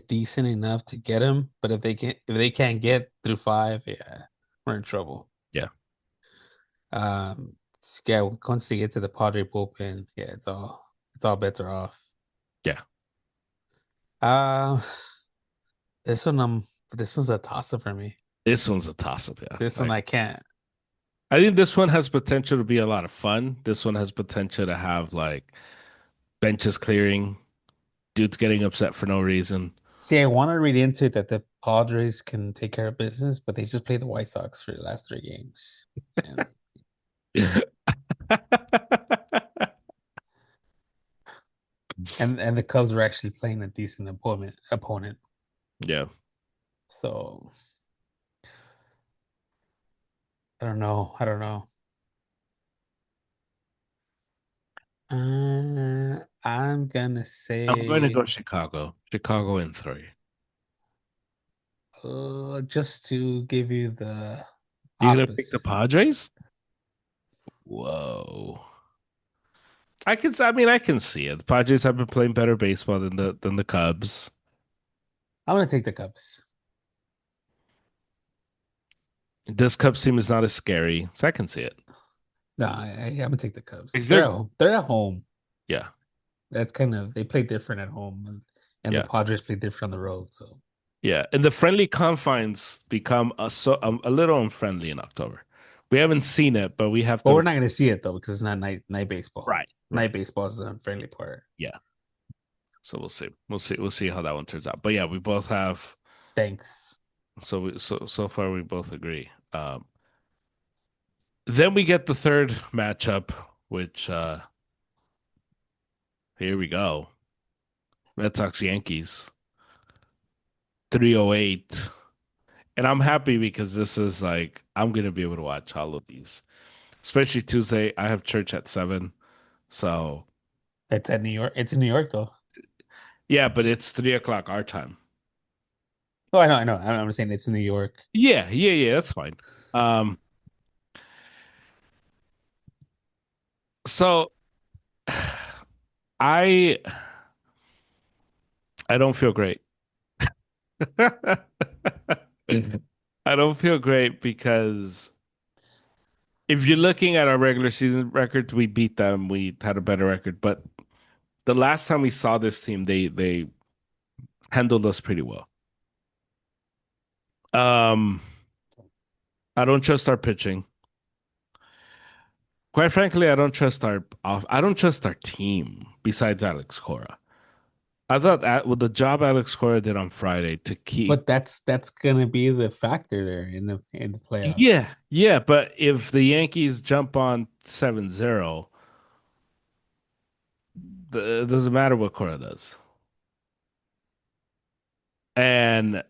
decent enough to get them. But if they can't get through five, yeah, we're in trouble. Yeah, Um, yeah, once they get to the Padre bullpen, yeah, it's all bets are off. yeah. Uh this one this one's a toss up for me. This one's a toss up. Yeah, This one I can't. I think this one has potential to be a lot of fun. This one has potential to have like benches clearing, dudes getting upset for no reason. See, I want to read into it that the Padres can take care of business, but they just played the White Sox for the last 3 games, and and the Cubs were actually playing a decent opponent. Yeah. So I don't know. I don't know. I'm gonna I'm going to say go Chicago. Chicago in three. just to give you the You're gonna pick the opposite. Padres? Whoa. I can see it. The Padres have been playing better baseball than the Cubs. I'm gonna take the Cubs. This Cubs team is not as scary, so I can see it. No, I'm gonna take the Cubs. Like, They're at home. They're at home. yeah, That's kind of they play different at home, and the yeah, Padres play different on the road. So, yeah. And the friendly confines become a little unfriendly in October. We haven't seen it, but we have but we're to. not gonna see it though because it's not night baseball. Right, right. Night baseball is the unfriendly part. Yeah. So we'll see. We'll see how that one turns out. But yeah, we both have. Thanks. So far we both agree. Then we get the third matchup, which here we go. Red Sox Yankees 308. And I'm happy because this is like I'm gonna be able to watch all of these. Especially Tuesday. I have church at 7. So It's at New York. It's in New York though. yeah, but it's 3 o'clock our time. Oh, I know, I know. I'm saying it's in New York. Yeah, that's fine. Um, so I I don't feel great. I don't feel great because if you're looking at our regular season records, we beat them. We had a better record, but the last time we saw this team, they handled us pretty well. Um, I don't trust our pitching. Quite frankly, I don't trust our off. I don't trust our team. Besides Alex Cora, I thought with the job Alex Cora did on Friday to keep. But that's gonna be the factor there in the Yeah, playoffs. yeah, but if the Yankees jump on 7-0, it doesn't matter what Cora does. And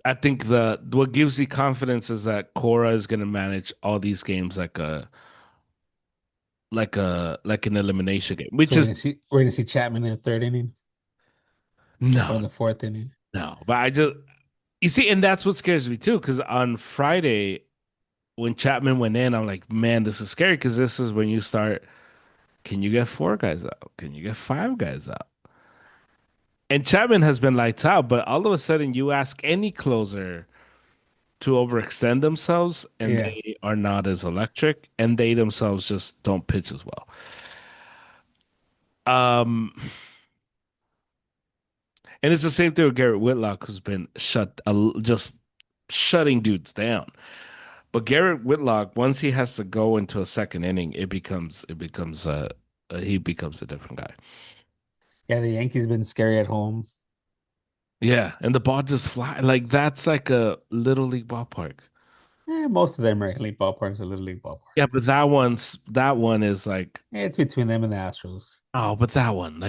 I think the what gives the confidence is that Cora is going to manage all these games like an elimination game, So which is we're gonna see Chapman in the third inning or no, in the fourth inning. no. But I just you see, and that's what scares me too. Because on Friday when Chapman went in, I'm like, man, this is scary because this is when you start. Can you get 4 guys out? Can you get 5 guys out? And Chapman has been lights out, but all of a sudden you ask any closer to overextend themselves and Yeah. they are not as electric and they themselves just don't pitch as well. Um, and it's the same thing with Garrett Whitlock, who's been just shutting dudes down. But Garrett Whitlock, once he has to go into a second inning, he becomes a different guy. Yeah, the Yankees been scary at home. Yeah, and the ball just fly like that's like a little league ballpark. Most of the American League ballparks are Little League Yeah, but ballparks. that one is like It's between them and the Astros. oh, but that one,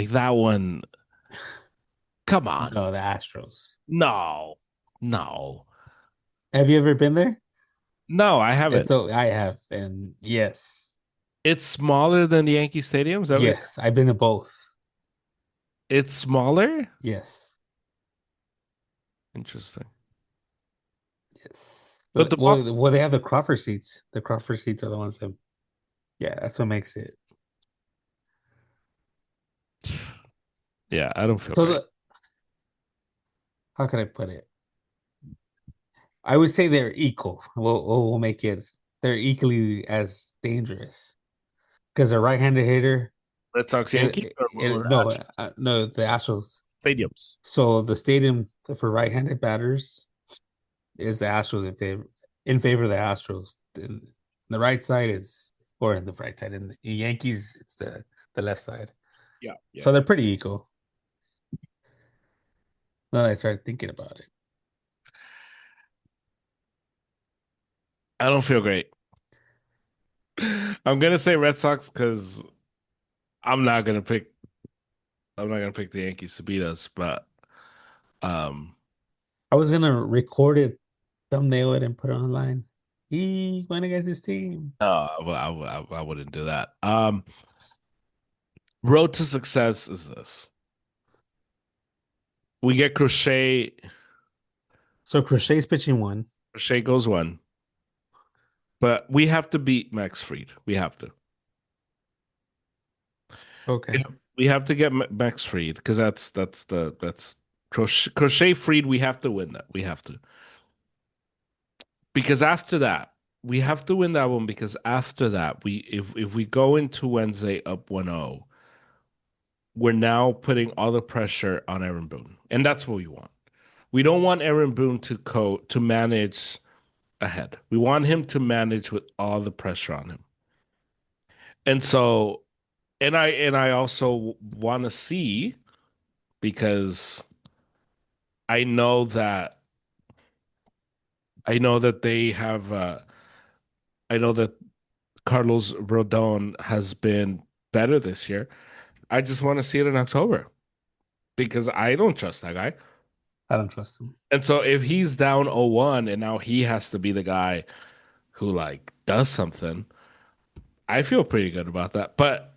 come on, No, the Astros. no, no, Have you ever been there? no, I haven't. I have, and yes, It's smaller than the Yankee Stadium. Is that what yes, I've been to both. it's smaller? Yes, Interesting. yes. But the ball, Well, they have the Crawford seats. The Crawford seats are the ones that, yeah, that's what makes it. yeah, I don't feel So great. the how can I put it? I would say they're equal. We'll make it. They're equally as dangerous because a right-handed hitter. Red Sox Yankees or No, no, the Astros. stadiums. So the stadium for right-handed batters is the Astros in favor. in favor of the Astros. The right side is, or in the right side, in the Yankees, it's the left side. Yeah, yeah. So they're pretty equal. Now that I started thinking about it. I don't feel great. I'm gonna say Red Sox because I'm not gonna pick. I'm not gonna pick the Yankees to beat us, but um, I was gonna record it, thumbnail it, and put it online. He went against his team. I wouldn't do that. Road to success is this: we get Crochet. So Crochet's pitching one. Crochet goes one, but we have to beat Max Fried. We have to. Okay. Yeah, we have to get Max Fried because that's Crochet Fried. We have to win that. We have to because after that we have to win that one because after that we if we go into Wednesday up 1-0, we're now putting all the pressure on Aaron Boone, and that's what we want. We don't want Aaron Boone to manage ahead. We want him to manage with all the pressure on him. And so and I also want to see because I know that I know that they have I know that Carlos Rodon has been better this year. I just want to see it in October because I don't trust that guy. I don't trust him. And so if he's down 0-1 and now he has to be the guy who like does something, I feel pretty good about that. But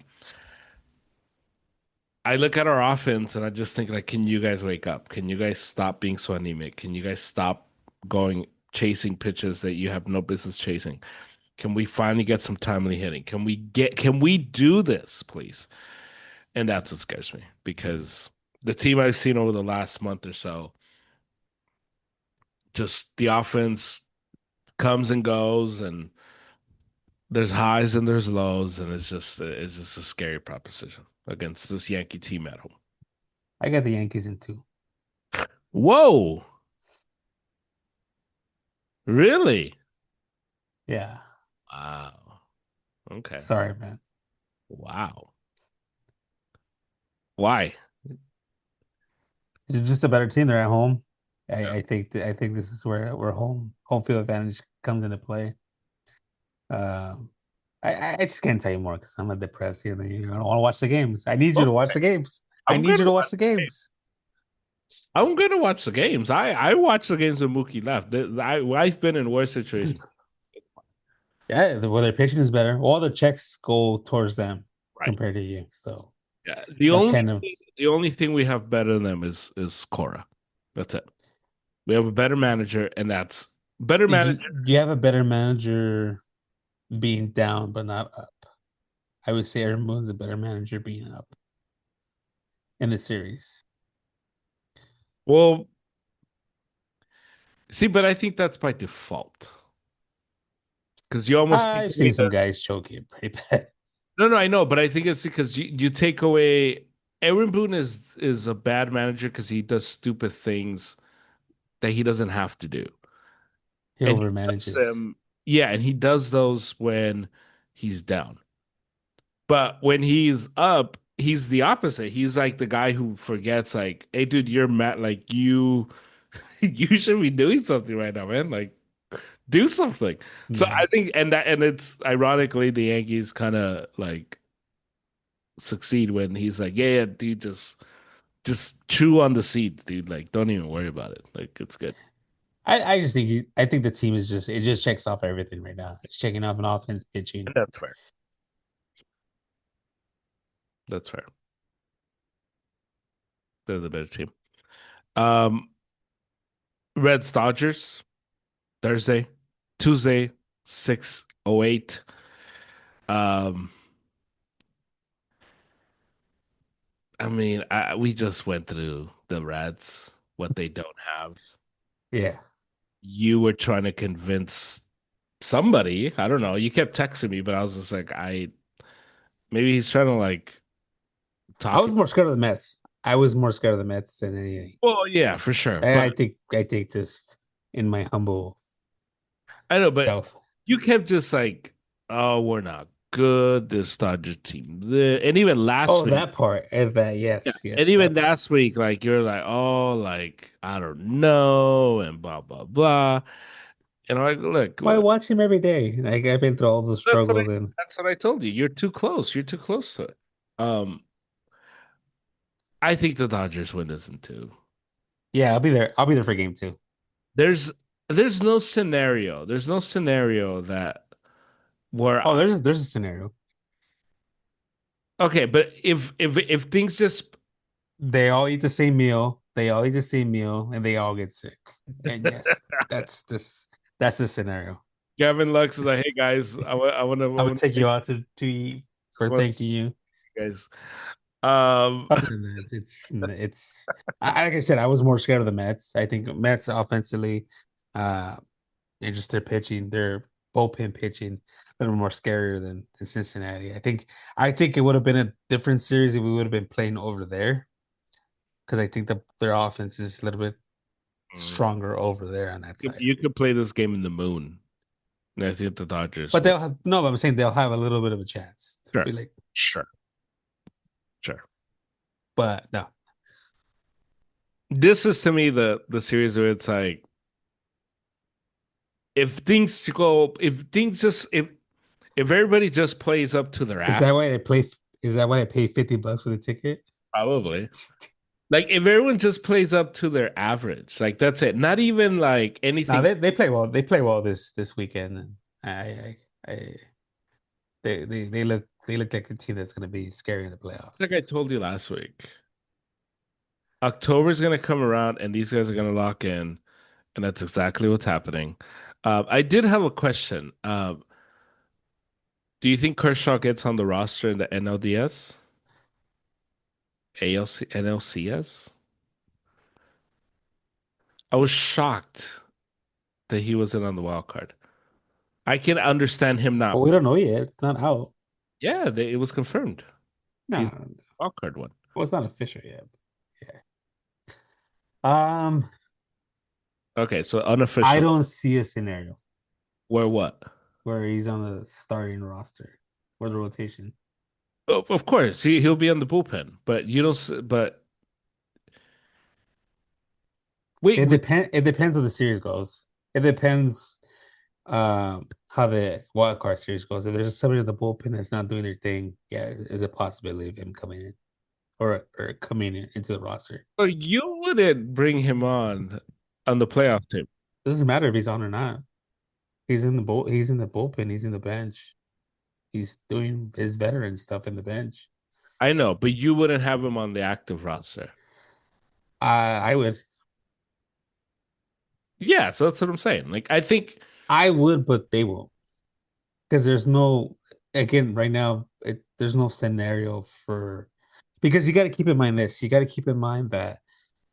I look at our offense and I just think like, can you guys wake up? Can you guys stop being so anemic? Can you guys stop going chasing pitches that you have no business chasing? Can we finally get some timely hitting? Can we do this, please? And that's what scares me because the team I've seen over the last month or so, just the offense comes and goes and there's highs and there's lows, and it's just a scary proposition against this Yankee team at home. I got the Yankees in two. Whoa, really? Yeah. Wow. Okay. Sorry, man. Wow. Why? They're just a better team. They're at home. Yeah. I think this is where home field advantage comes into play. Um, I just can't tell you more because I'm a depressed here. Then you don't want to watch the games. I need you to watch Okay. the games. I I'm need you gonna to watch watch the the games. games. I'm gonna watch the games. I watched the games when Mookie left. I've been in worse situations. Yeah, where their pitching is better. All the checks go towards them Right. compared to you. So Yeah. that's kind of. The only thing we have better than them is Cora. That's it. We have a better manager, and that's better manager. You have a better manager being down but not up. I would say Aaron Boone's a better manager being up in the series. Well, see, but I think that's by default because you almost take I've away seen some guys choke it pretty bad. no, I know, but I think it's because you take away Aaron Boone is a bad manager because he does stupid things that he doesn't have to do. He And he does overmanages. them, yeah, and he does those when he's down. But when he's up, he's the opposite. He's like the guy who forgets, like, hey, dude, you're mad. Like you should be doing something right now, man. Like, do something. So Yeah. I think, and it's ironically the Yankees kind of like succeed when he's like, yeah, dude, just chew on the seeds, dude. Like, don't even worry about it. Like, it's good. I just think I think the team is just it just checks off everything right now. It's checking off an offense, pitching. And that's fair. That's fair. They're the better team. Um, Reds Dodgers Thursday, Tuesday, 6:08. Um, I mean, we just went through the Reds, what they don't have. Yeah. You were trying to convince somebody. I don't know. You kept texting me, but I was just like, maybe he's trying to like I talk. was more scared of the Mets. I was more scared of the Mets than anything. Well, yeah, for sure. And But I think just in my humble I know, but So, you kept just like, oh, we're not good. This Dodger team, and even last oh, week, that part and that, yeah, yes, and yes, even that part. last week, like you're like, oh, like I don't know, and blah blah blah. And I'm like, look, Well, I watch him every day. Like I've been through all the that's what I struggles, and that's what I told you. You're too close. You're too close to it. Um, I think the Dodgers win this in two. yeah, I'll be there. I'll be there for game two. There's there's no scenario. There's no scenario that where Oh, there's a scenario. okay, but if things just They all eat the same meal. They all eat the same meal, and they all get sick. And yes, that's this. That's the scenario. Gavin Lux is like, hey guys, I I would want take to you out to eat just for want thanking you. you guys. Um, Other than that, it's like I said, I was more scared of the Mets. I think Mets offensively, uh, and just their pitching, their bullpen pitching, a little more scarier than Cincinnati. I think it would have been a different series if we would have been playing over there because I think their offense is a little bit stronger over there on that side. you could play this game in the moon, and I think the Dodgers But will. they'll have no. But I'm saying they'll have a little bit of a chance to Sure, be like, sure, sure. but no. This is to me the series where it's like if things just if everybody just plays up to their Is ass, that why they play? Is that why I pay $50 for the ticket? probably. Like if everyone just plays up to their average, like that's it. Not even like No, anything. they play well. They play well this weekend, and I they look like a team that's going to be scary in the playoffs. Like I told you last week, October is gonna come around, and these guys are gonna lock in, and that's exactly what's happening. I did have a question. Do you think Kershaw gets on the roster in the NLDS, ALC, NLCS? I was shocked that he wasn't on the wild card. I can understand him But not. we don't know yet. It's not out. Yeah, it was confirmed. He's No, wild card one. well, it's not official yet. Yeah. Um, Okay, so I unofficial. don't see a scenario Where what? where he's on the starting roster or the rotation. Of course, he'll be on the bullpen, but you don't. But wait, It depends how the series goes. It depends how the wild card series goes. If there's somebody in the bullpen that's not doing their thing, yeah, is a possibility of him coming in or coming into the roster. so you wouldn't bring him on the playoff team. It doesn't matter if he's on or not. He's in the bullpen, he's in the bench. He's doing his veteran stuff in the bench. I know, but you wouldn't have him on the active roster. I would. Yeah, so that's what I'm saying. Like, I think I would, but they won't. Because there's no again right now, there's no scenario for because you got to keep in mind this. You got to keep in mind that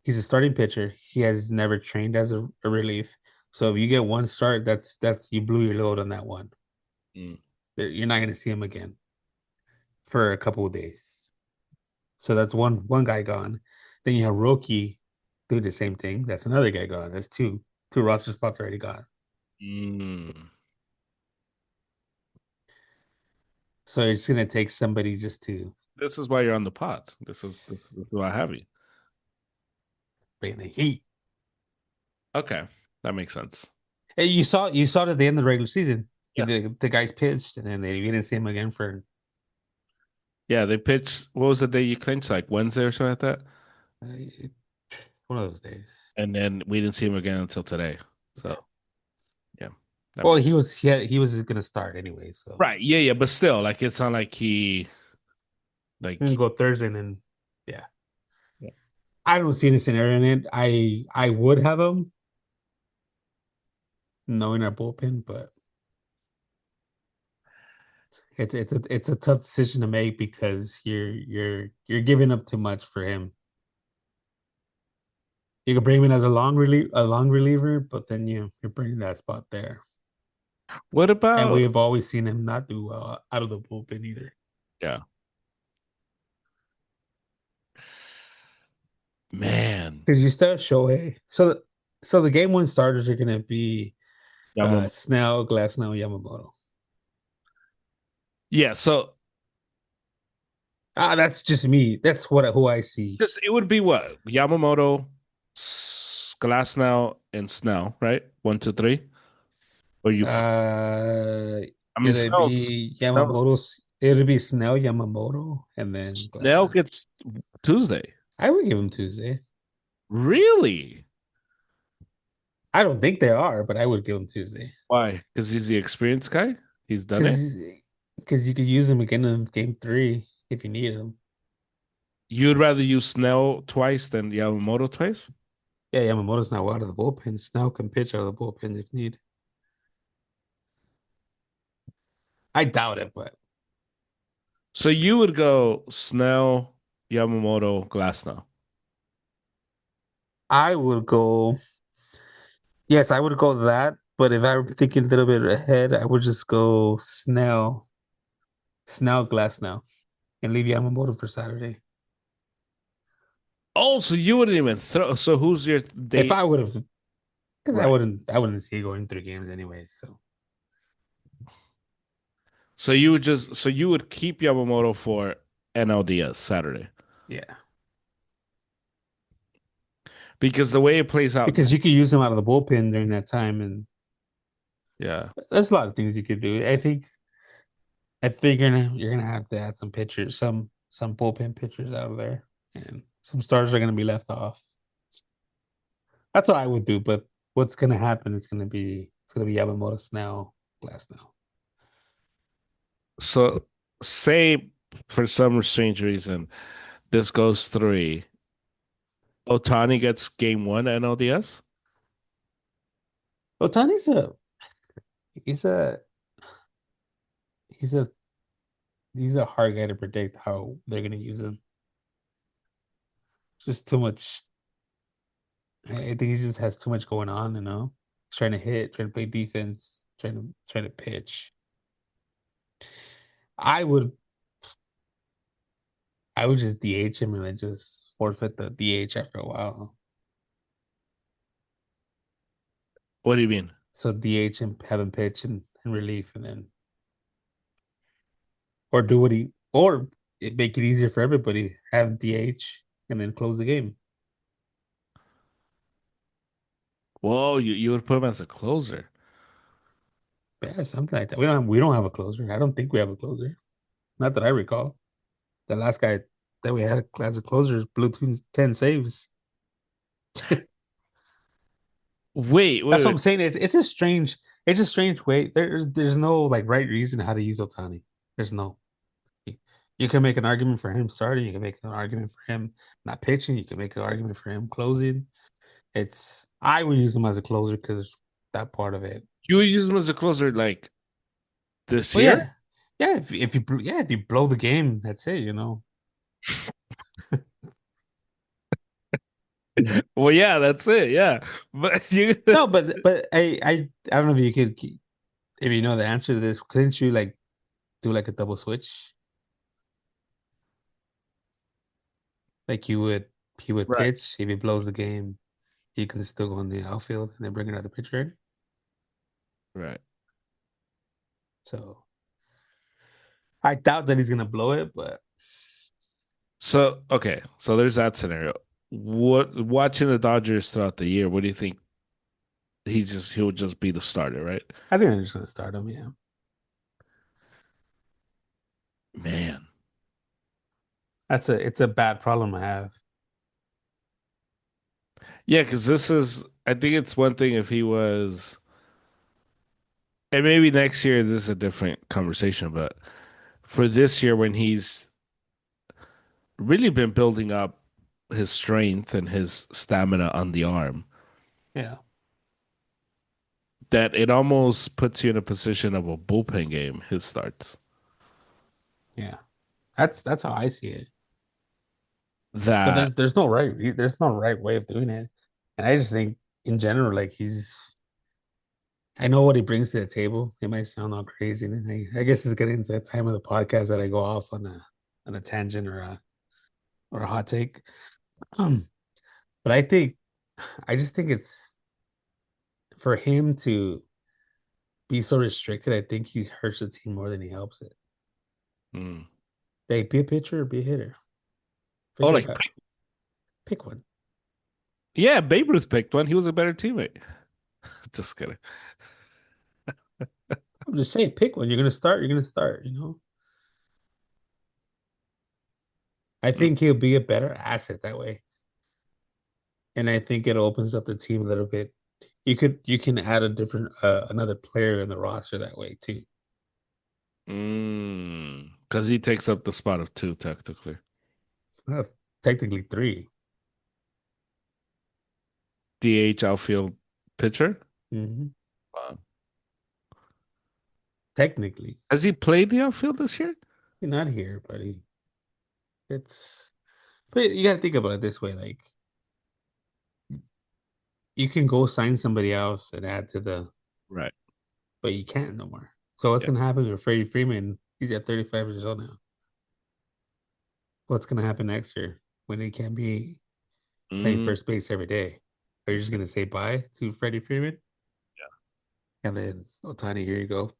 he's a starting pitcher. He has never trained as a relief. So if you get one start, that's you blew your load on that one. mm, You're not going to see him again for a couple of days. So that's one guy gone. Then you have Roki doing the same thing. That's another guy gone. That's two roster spots already gone. mm, So it's going to take somebody just to this is why you're on the pot. This is why I have you. bring the heat. Okay, that makes sense. Hey, you saw it at the end of the regular season. Yeah, The guys pitched, and then we didn't see him again for yeah. They pitched. What was the day you clinched? Like Wednesday or something like that. uh, one of those days. And then we didn't see him again until today. So yeah, that Well, makes he was going to start anyway, so right. Yeah, yeah. But still, like it's not like he we can like. go Thursday, and then yeah. Yeah. I don't see any scenario in it. I would have him knowing our bullpen, but it's a tough decision to make because you're giving up too much for him. You could bring him in as a long reliever, but then you're bringing that spot there. What And about we've always seen him not do well out of the bullpen either. yeah, man? Because you start Shohei. So the game one starters are gonna be Yamamoto. Snell, Glasnow, Yamamoto. Yeah, so That's just me. That's what who I see. it would be what? Yamamoto, Glasnow, and Snell, right? One, two, three. Or you? Uh, I mean, it'll be Snell, Yamamoto's. It'll be Snell, Yamamoto, and then Snell Glasnow. gets Tuesday. I would give him Tuesday. Really? I don't think they are, but I would give him Tuesday Why? Because he's the experienced guy. He's done it. because you could use him again in game 3 if you need him. You'd rather use Snell twice than Yamamoto twice. Yeah, Yamamoto's not out of the bullpen. Snell can pitch out of the bullpen if need. I doubt it, but So you would go Snell, Yamamoto, Glasnow. I would go. Yes, I would go that. But if I'm thinking a little bit ahead, I would just go Snell, Glasnow, and leave Yamamoto for Saturday. Oh, so you wouldn't even throw. So who's your If date? I would have, because Right. I wouldn't see going 3 games anyway. So So you would keep Yamamoto for NLDS Saturday yeah, because the way it plays out now, because you could use him out of the bullpen during that time, and yeah. there's a lot of things you could do. I think you're gonna have to add some pitchers, some bullpen pitchers out of there, and some stars are gonna be left off. That's what I would do. But what's gonna happen is it's gonna be Yamamoto, Snell, Glasnow. So say for some strange reason this goes three. Otani gets game one NLDS. Otani's he's a he's a he's a hard guy to predict how they're gonna use him. Just too much. I think he just has too much going on. He's trying to hit, trying to play defense, trying to pitch. I would I would just DH him and then just forfeit the DH after a while. What do you mean? So DH him, have him pitch in relief, and then or do what he or make it easier for everybody. Have him DH and then close the game. Whoa, you would put him as a closer. Yeah, something like that. We don't have a closer. I don't think we have a closer. Not that I recall. The last guy that we had as a closer blew 10 saves. Wait, That's what wait. I'm saying. It's a strange way. There's no like right reason how to use Otani. There's no. You can make an argument for him starting. You can make an argument for him not pitching. You can make an argument for him closing. I would use him as a closer because that part of it. You would use him as a closer like this Well, year? yeah, yeah. If you blow the game, that's it. Well, yeah, that's it. Yeah, but you No, but I don't know if you could if you know the answer to this. Couldn't you like do like a double switch? Like he would right, pitch. If he blows the game, he can still go in the outfield and then bring another pitcher in. right. So I doubt that he's gonna blow it, but So okay, so there's that scenario. What watching the Dodgers throughout the year? What do you think? He'll just be the starter, right? I think they're just gonna start him. Yeah, Man, it's a bad problem to have. yeah, because this is. I think it's one thing if he was, and maybe next year this is a different conversation, but for this year when he's really been building up his strength and his stamina on the arm, Yeah, that it almost puts you in a position of a bullpen game. His starts yeah. That's how I see it. But that there's no right way of doing it, and I just think in general, like I know what he brings to the table. It might sound all crazy, and I guess it's getting to that time of the podcast that I go off on a tangent or a hot take. Um, but I just think it's for him to be so restricted, I think he hurts the team more than he helps it. Mm. Hey, be a pitcher or be a hitter. Oh, Figure it like out. Pick one. yeah, Babe Ruth picked one. He was a better teammate. Just kidding. I'm just saying, pick one. You're gonna start. You're gonna start. I Mm. think he'll be a better asset that way, and I think it opens up the team a little bit. You can add a different another player in the roster that way too. Because he takes up the spot of two, technically. Uh, Technically three. DH outfield pitcher. Hmm. Wow. Technically, Has he played the outfield this year? you're not here, buddy. It's but you got to think about it this way: like you can go sign somebody else and add to the, Right. but you can't no more. So what's Yeah. gonna happen with Freddie Freeman? He's at 35 years old now. What's gonna happen next year when he can't be playing Mm, first base every day? Are you just gonna say bye to Freddie Freeman? And then Otani, here you go.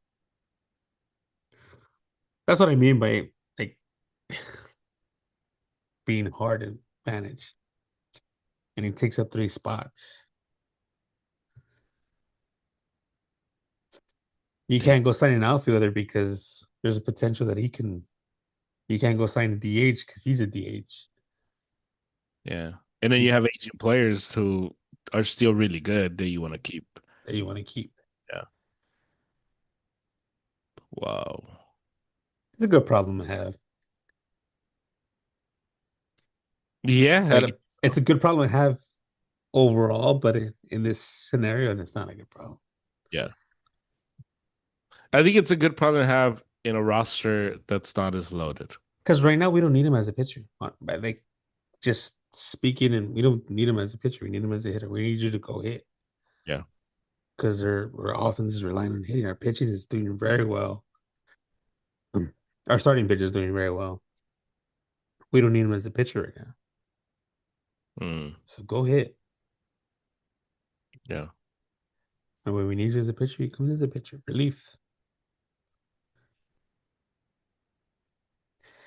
That's what I mean by like being hard to manage. And he takes up three spots. You yeah. can't go sign an outfielder because there's a potential that he can. You can't go sign a DH because he's a DH Yeah. And then you have aging players who are still really good that you want to keep. that you want to keep. Yeah. Wow. It's a good problem to have. Yeah, I guess It's so. a good problem to have overall, but in this scenario, it's not a good problem. Yeah. I think it's a good problem to have in a roster that's not as loaded. Because right now we don't need him as a pitcher. Like just speaking, and we don't need him as a pitcher. We need him as a hitter. We need you to go hit Yeah. because our offense is relying on hitting. Our pitching is doing very well. Our starting pitcher is doing very well. We don't need him as a pitcher right now. Mm, So go hit. yeah. And when we need you as a pitcher, you come in as a pitcher. Relief.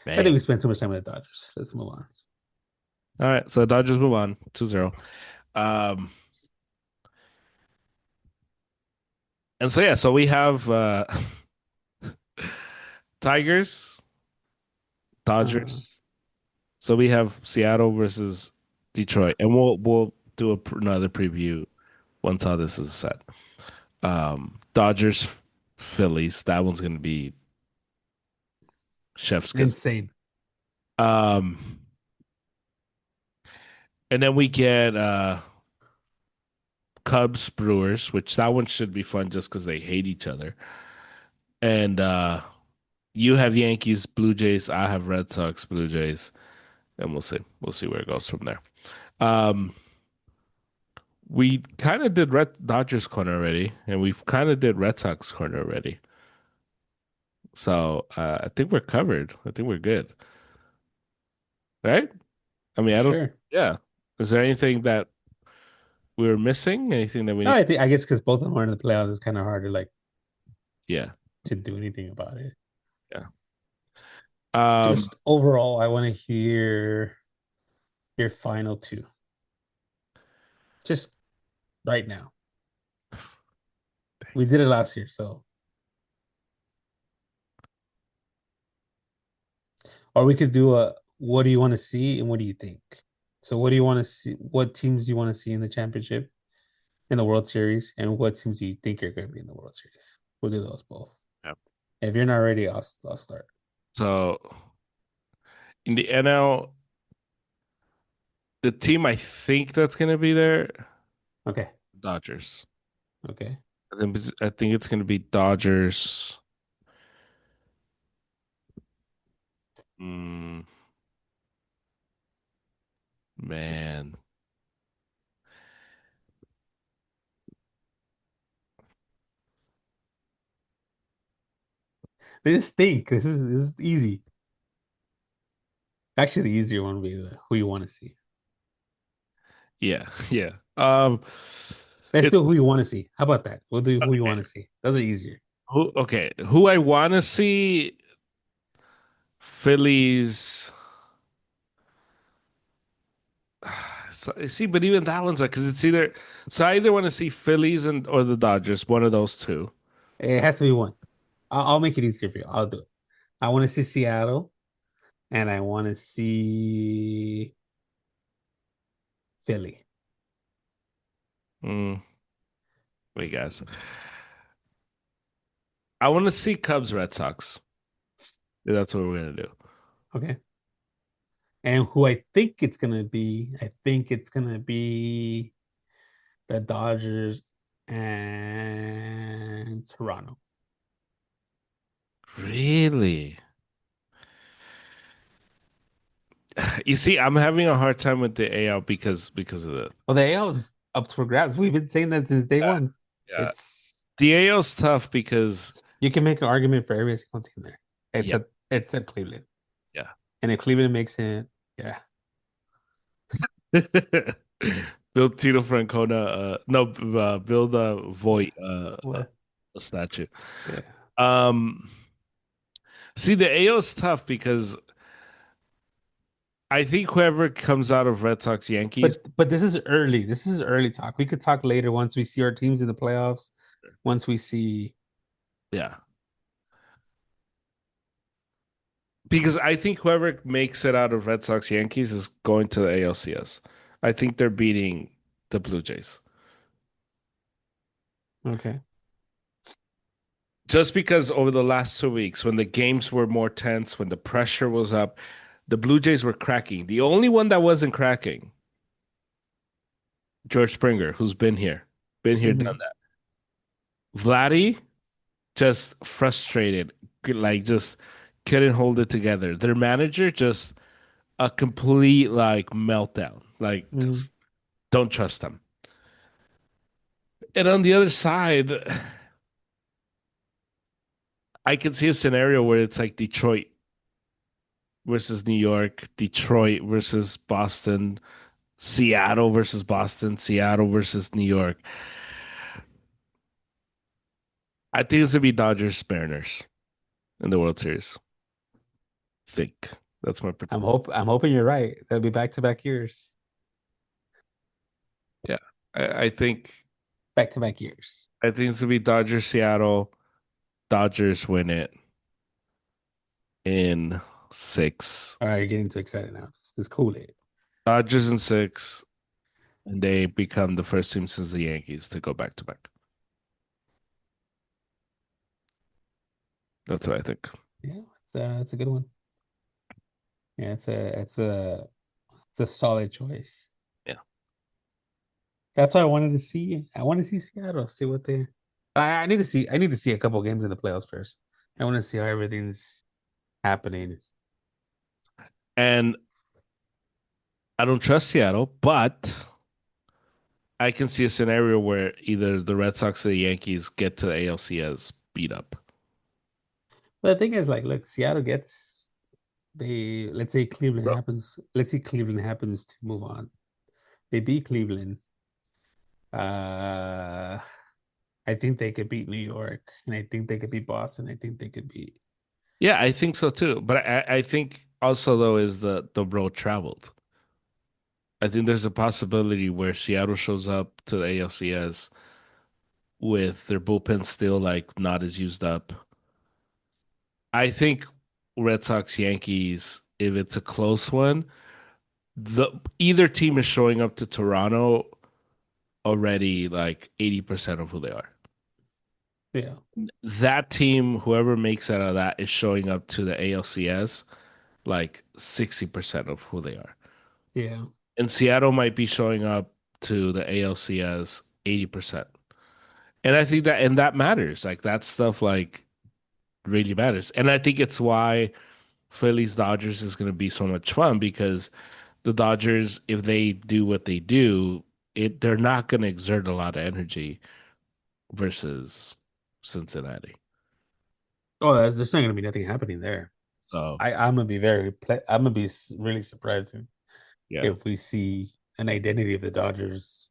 I think Man. we spent too much time with the Dodgers. Let's move on. All right. So Dodgers move on 2-0. Um, and so yeah, so we have Tigers, Uh, Dodgers. So we have Seattle versus Detroit, and we'll do another preview once all this is set. Dodgers, Phillies. That one's gonna be chef's kiss. Insane. Um, and then we get Cubs, Brewers, which that one should be fun just because they hate each other. And you have Yankees, Blue Jays. I have Red Sox, Blue Jays, and we'll see where it goes from there. Um, we kind of did Red Dodgers corner already, and we've kind of did Red Sox corner already. So I think we're covered. I think we're good, right? I mean, For I don't. sure. Yeah. Is there anything that we were missing? Anything that we No, need? I guess because both of them are in the playoffs, it's kind of hard to like Yeah. to do anything about it. Yeah. Um. Just overall, I want to hear your final two. Just right now. We did it last year, so or we could do a what do you want to see and what do you think? So what do you want to see? What teams do you want to see in the championship, in the World Series, and what teams do you think are going to be in the World Series? We'll do those both. Yeah. If you're not ready, I'll start. So in the NL, the team I think that's gonna be there, Okay. Dodgers. Okay. I think it's gonna be Dodgers. Mm, man. Just think. This is easy. Actually, the easier one would be who you want to see. Yeah. Yeah. Let's It's do who you want to see. How about that? We'll do who you okay. want to see. Those are easier. Who I want to see? Phillies. So, see, but even that one's like because it's either so I either want to see Phillies and or the Dodgers, one of those two. It has to be one. I'll make it easier for you. I'll do it. I want to see Seattle, and I want to see Philly. Mm, wait, guys, I want to see Cubs, Red Sox. Yeah, that's what we're gonna do. Okay. And who I think it's gonna be, I think it's gonna be the Dodgers and Toronto. Really? You see, I'm having a hard time with the AL because of the Well, the AL is up for grabs. We've been saying that since day yeah one. yeah. It's The AL's tough because You can make an argument for every single team there. It's yeah a it's at Cleveland. yeah. And if Cleveland makes it, yeah. Build Tito Francona, no, build a Voight, Well, a statue. yeah. Um, See, the AO is tough because I think whoever comes out of Red Sox Yankees, But this is early. This is early talk. We could talk later once we see our teams in the playoffs. Once we see yeah, because I think whoever makes it out of Red Sox Yankees is going to the ALCS. I think they're beating the Blue Jays okay. just because over the last 2 weeks, when the games were more tense, when the pressure was up, the Blue Jays were cracking. The only one that wasn't cracking, George Springer, who's been here, done Hmm. that. Vladdy just frustrated, like just couldn't hold it together. Their manager just a complete like meltdown. Like Hmm. just don't trust them. And on the other side, I can see a scenario where it's like Detroit versus New York, Detroit versus Boston, Seattle versus Boston, Seattle versus New York. I think it's gonna be Dodgers Mariners in the World Series. I think that's my I'm hoping you're right. That'll be back to back years. yeah. I think Back to back years. it's gonna be Dodgers Seattle. Dodgers win it in six. All right, you're getting too excited now. Let's cool it. Dodgers in six, and they become the first team since the Yankees to go back to back. That's what I think. Yeah, it's a good one. Yeah, it's a solid choice. Yeah. That's why I wanted to see. I want to see Seattle. See what they. I need to see. I need to see a couple games in the playoffs first. I want to see how everything's happening. And I don't trust Seattle, but I can see a scenario where either the Red Sox or the Yankees get to the ALCS beat up. But the thing is, like, look, Seattle gets they. Let's say Cleveland Bro. happens. Let's say Cleveland happens to move on. They beat Cleveland. Uh, I think they could beat New York, and I think they could beat Boston. I think they could beat. Yeah, I think so too. But I think also though is the road traveled. I think there's a possibility where Seattle shows up to the ALCS with their bullpen still like not as used up. I think Red Sox Yankees, if it's a close one, the either team is showing up to Toronto already like 80% of who they are. Yeah, That team, whoever makes out of that, is showing up to the ALCS like 60% of who they are. yeah, And Seattle might be showing up to the ALCS 80%. And I think that matters. Like that stuff like really matters. And I think it's why Phillies Dodgers is going to be so much fun because the Dodgers, if they do what they do, they're not going to exert a lot of energy versus Cincinnati. Oh, there's not gonna be nothing happening there. So I'm gonna be I'm gonna be really surprised yeah, if we see an identity of the Dodgers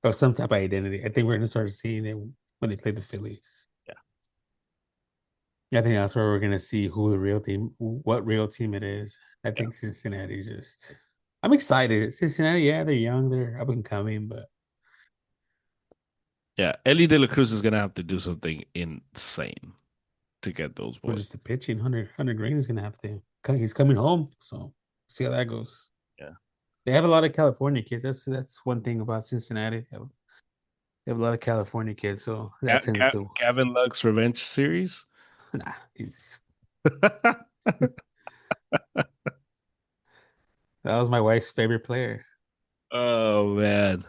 or some type of identity. I think we're gonna start seeing it when they play the Phillies. Yeah. I think that's where we're gonna see who the real team, what real team it is. I Yeah. think Cincinnati just. I'm excited. Cincinnati, yeah, they're young, they're up and coming, but Yeah. Ellie De La Cruz is gonna have to do something insane to get those we're boys. just the pitching. Hunter Green is gonna have to. He's coming home, so see how that goes. Yeah. They have a lot of California kids. That's one thing about Cincinnati. They have a lot of California kids, so that tends to. Gavin Lux Revenge Series. Nah, he's that was my wife's favorite player. Oh man.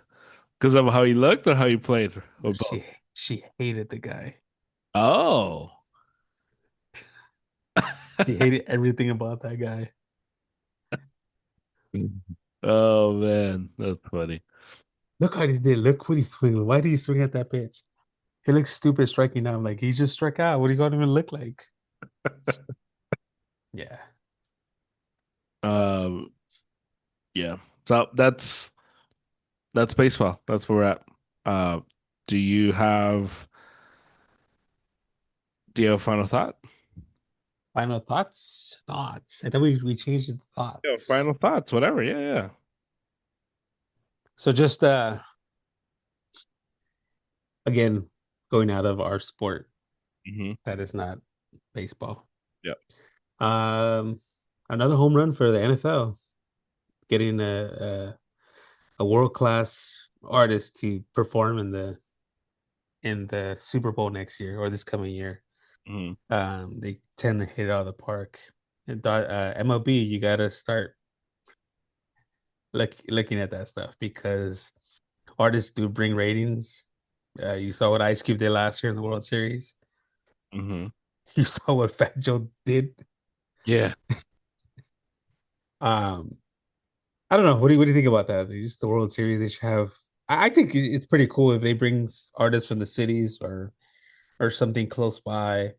Because of how he looked or how he played or both? She hated the guy. Oh. She hated everything about that guy. Oh man, that's funny. Look how he did. Look what he's swinging. Why did he swing at that pitch? He looks stupid striking out. I'm like, he just struck out. What are you going to even look like? Yeah. Um, yeah. So that's baseball. That's where we're at. Uh, do you have do you have a final thought? Final thoughts? Thoughts. I thought we changed it to Yeah, thoughts. final thoughts, whatever. Yeah, yeah. So just again, going out of our sport Hmm. that is not baseball. Yeah. Um Another home run for the NFL, getting a world class artist to perform in the Super Bowl next year or this coming year. Hmm. They tend to hit it out of the park. And MLB, you got to start looking at that stuff because artists do bring ratings. You saw what Ice Cube did last year in the World Series. Hmm. You saw what Fat Joe did. Yeah. Um, I don't know. What do you think about that? Just the World Series, they should have. I think it's pretty cool if they bring artists from the cities or something close by.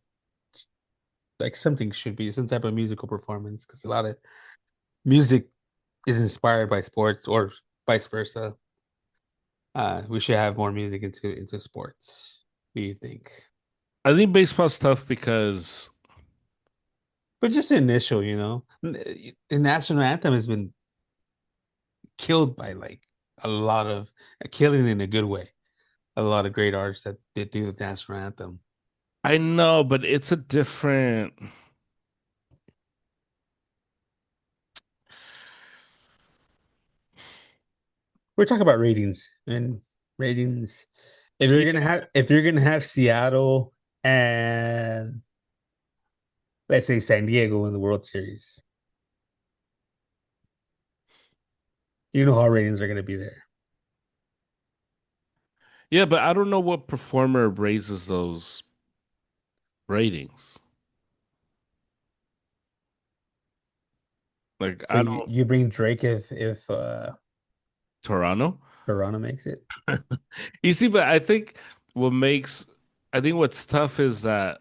Like something should be some type of musical performance because a lot of music is inspired by sports or vice versa. We should have more music into sports. What do you think? I think baseball's tough because But just the initial, you know, the national anthem has been killed by like a lot of killing in a good way. A lot of great artists that did do the national anthem. I know, but it's a different. We're talking about ratings and ratings. Yeah. If you're gonna have Seattle and let's say San Diego in the World Series, you know how ratings are gonna be there. Yeah, but I don't know what performer raises those ratings. Like So I don't you bring Drake if Toronto. Toronto makes it. You see, but what makes I think what's tough is that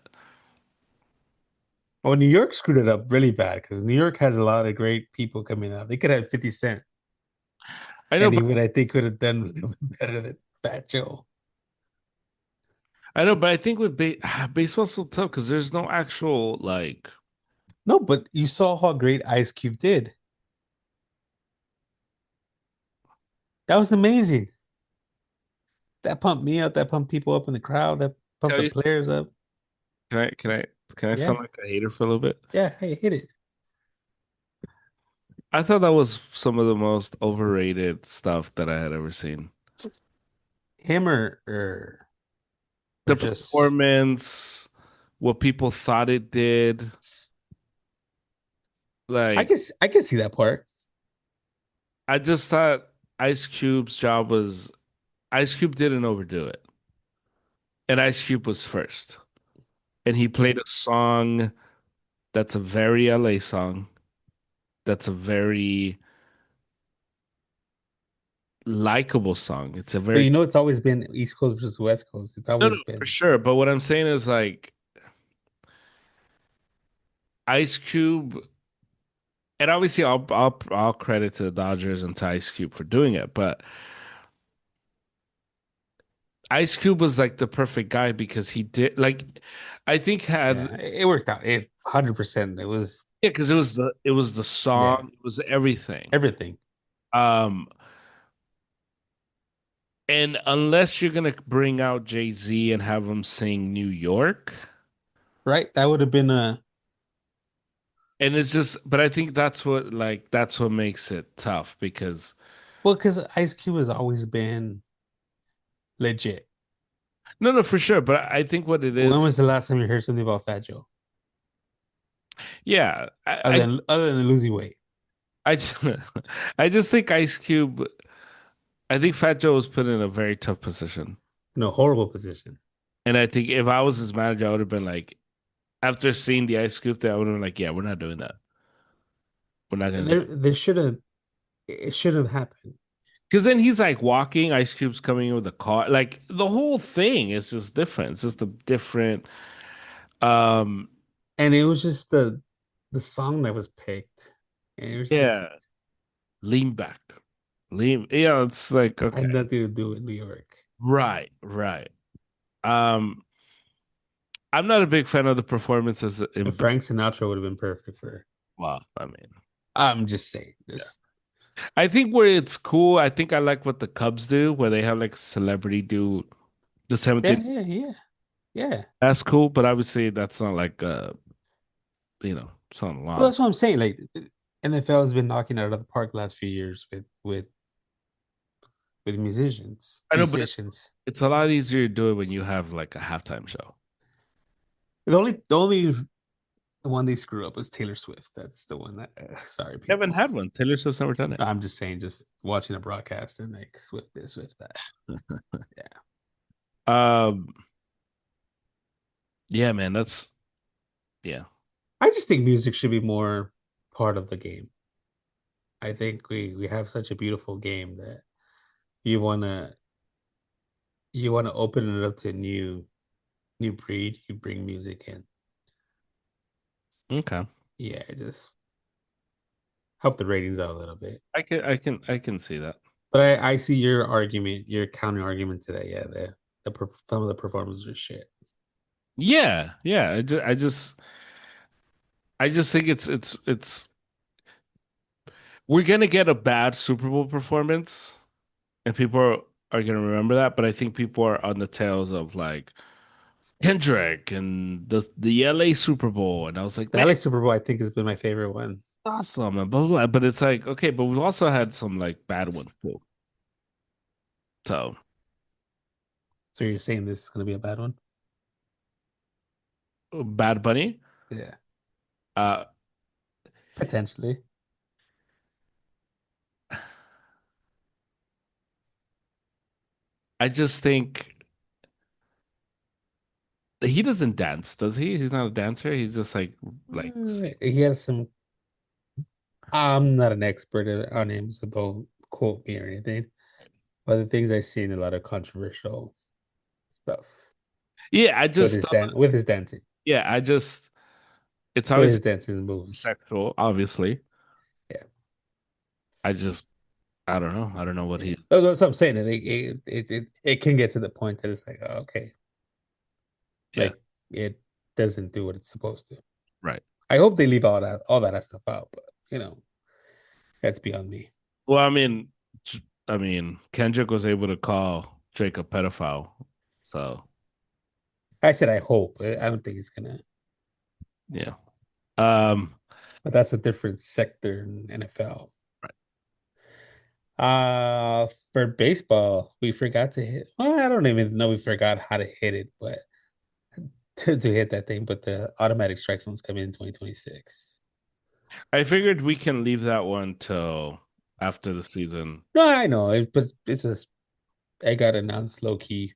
Well, New York screwed it up really bad because New York has a lot of great people coming out. They could have 50 Cent, I know, and he but would, I think, could have done a little bit better than Fat Joe. I think with baseball's so tough because there's no actual like No, but you saw how great Ice Cube did. That was amazing. That pumped me up. That pumped people up in the crowd. That pumped tell the you players up. can I sound Yeah, like a hater for a little bit? yeah. Hey, hit it. I thought that was some of the most overrated stuff that I had ever seen. Him or The just. performance, what people thought it did, like I can see that part. I just thought Ice Cube didn't overdo it. And Ice Cube was first. And he played a song that's a very LA song. That's a very likable song. It's a But very you know, it's always been East Coast versus West Coast. It's no, no, always for been. sure. But what I'm saying is like Ice Cube, and obviously I'll credit to the Dodgers and to Ice Cube for doing it. But Ice Cube was like the perfect guy because he did like I think had Yeah, it worked out. It 100%. It was yeah, because it was the yeah, song, it was everything. everything. Um and unless you're gonna bring out Jay-Z and have him sing New York, Right? That would have been a and it's just but I think that's what makes it tough because well, because Ice Cube has always been legit. no, for sure. But I think what it When is, was the last time you heard something about Fat Joe? yeah, Other than losing weight I just, I just think Ice Cube. I think Fat Joe was put in a very tough position, in a horrible position. and I think if I was his manager, I would have been like, after seeing the Ice Cube thing, I would have been like, yeah, we're not doing that. We're not gonna do it. There should have it should have happened. Because then he's like walking, Ice Cube's coming in with a car, like the whole thing is just different. It's just a different. Um, And it was just the song that was picked. And it was just yeah, lean back, lean. Yeah, it's like okay, had nothing to do with New York. right, right. Um, I'm not a big fan of the performances And in. Frank Sinatra would have been perfect for. Well, I mean, I'm just saying yeah. this. I think where it's cool. I think I like what the Cubs do, where they have like a celebrity do just have Yeah, to. yeah, yeah, yeah. That's cool, but obviously that's not like something Well, long. that's what I'm saying. Like NFL has been knocking it out of the park the last few years with musicians. I know, but Musicians. it's a lot easier to do it when you have like a halftime show. The only one they screw up was Taylor Swift. That's the one that. Sorry, I haven't people. had one. Taylor Swift's never done it. I'm just saying, just watching a broadcast and like Swift this, Swift that. Yeah. Um, yeah, man, that's yeah. I just think music should be more part of the game. I think we have such a beautiful game that you wanna you wanna open it up to a new breed. You bring music in. Okay, Yeah, just help the ratings out a little bit. I can see that. But I see your argument, your counter argument to that. Yeah, some of the performances are shit. Yeah, yeah. I just think it's we're gonna get a bad Super Bowl performance, and are gonna remember that. But I think people are on the tails of like Kendrick and the LA Super Bowl, and I was like, The man, LA Super Bowl, I think, has been my favorite one. awesome, and blah, blah, blah. But it's like okay, but we've also had some like bad ones too. So So you're saying this is gonna be a bad one? Bad Bunny, Yeah, uh, potentially. I just think he doesn't dance, does he? He's not a dancer. He's just like He has some. I'm not an expert on him, so don't quote me or anything. But the things I've seen, a lot of controversial stuff yeah. I with just with his dancing, yeah. I just it's with always his dancing moves. sexual, obviously. Yeah, I just I don't know. I don't know what yeah. he. That's what I'm saying. It can get to the point that it's like, oh, okay, Yeah, like it doesn't do what it's supposed to. right. I hope they leave all that stuff out, but that's beyond me. Well, I mean, Kendrick was able to call Drake a pedophile, so I said I hope. I don't think it's gonna. yeah. Um, But that's a different sector in NFL. right. For baseball, we forgot to hit. Well, I don't even know we forgot how to hit it, but to hit that thing. But the automatic strike zones come in 2026. I figured we can leave that one till after the season. No, I know, but it's just I got announced low key.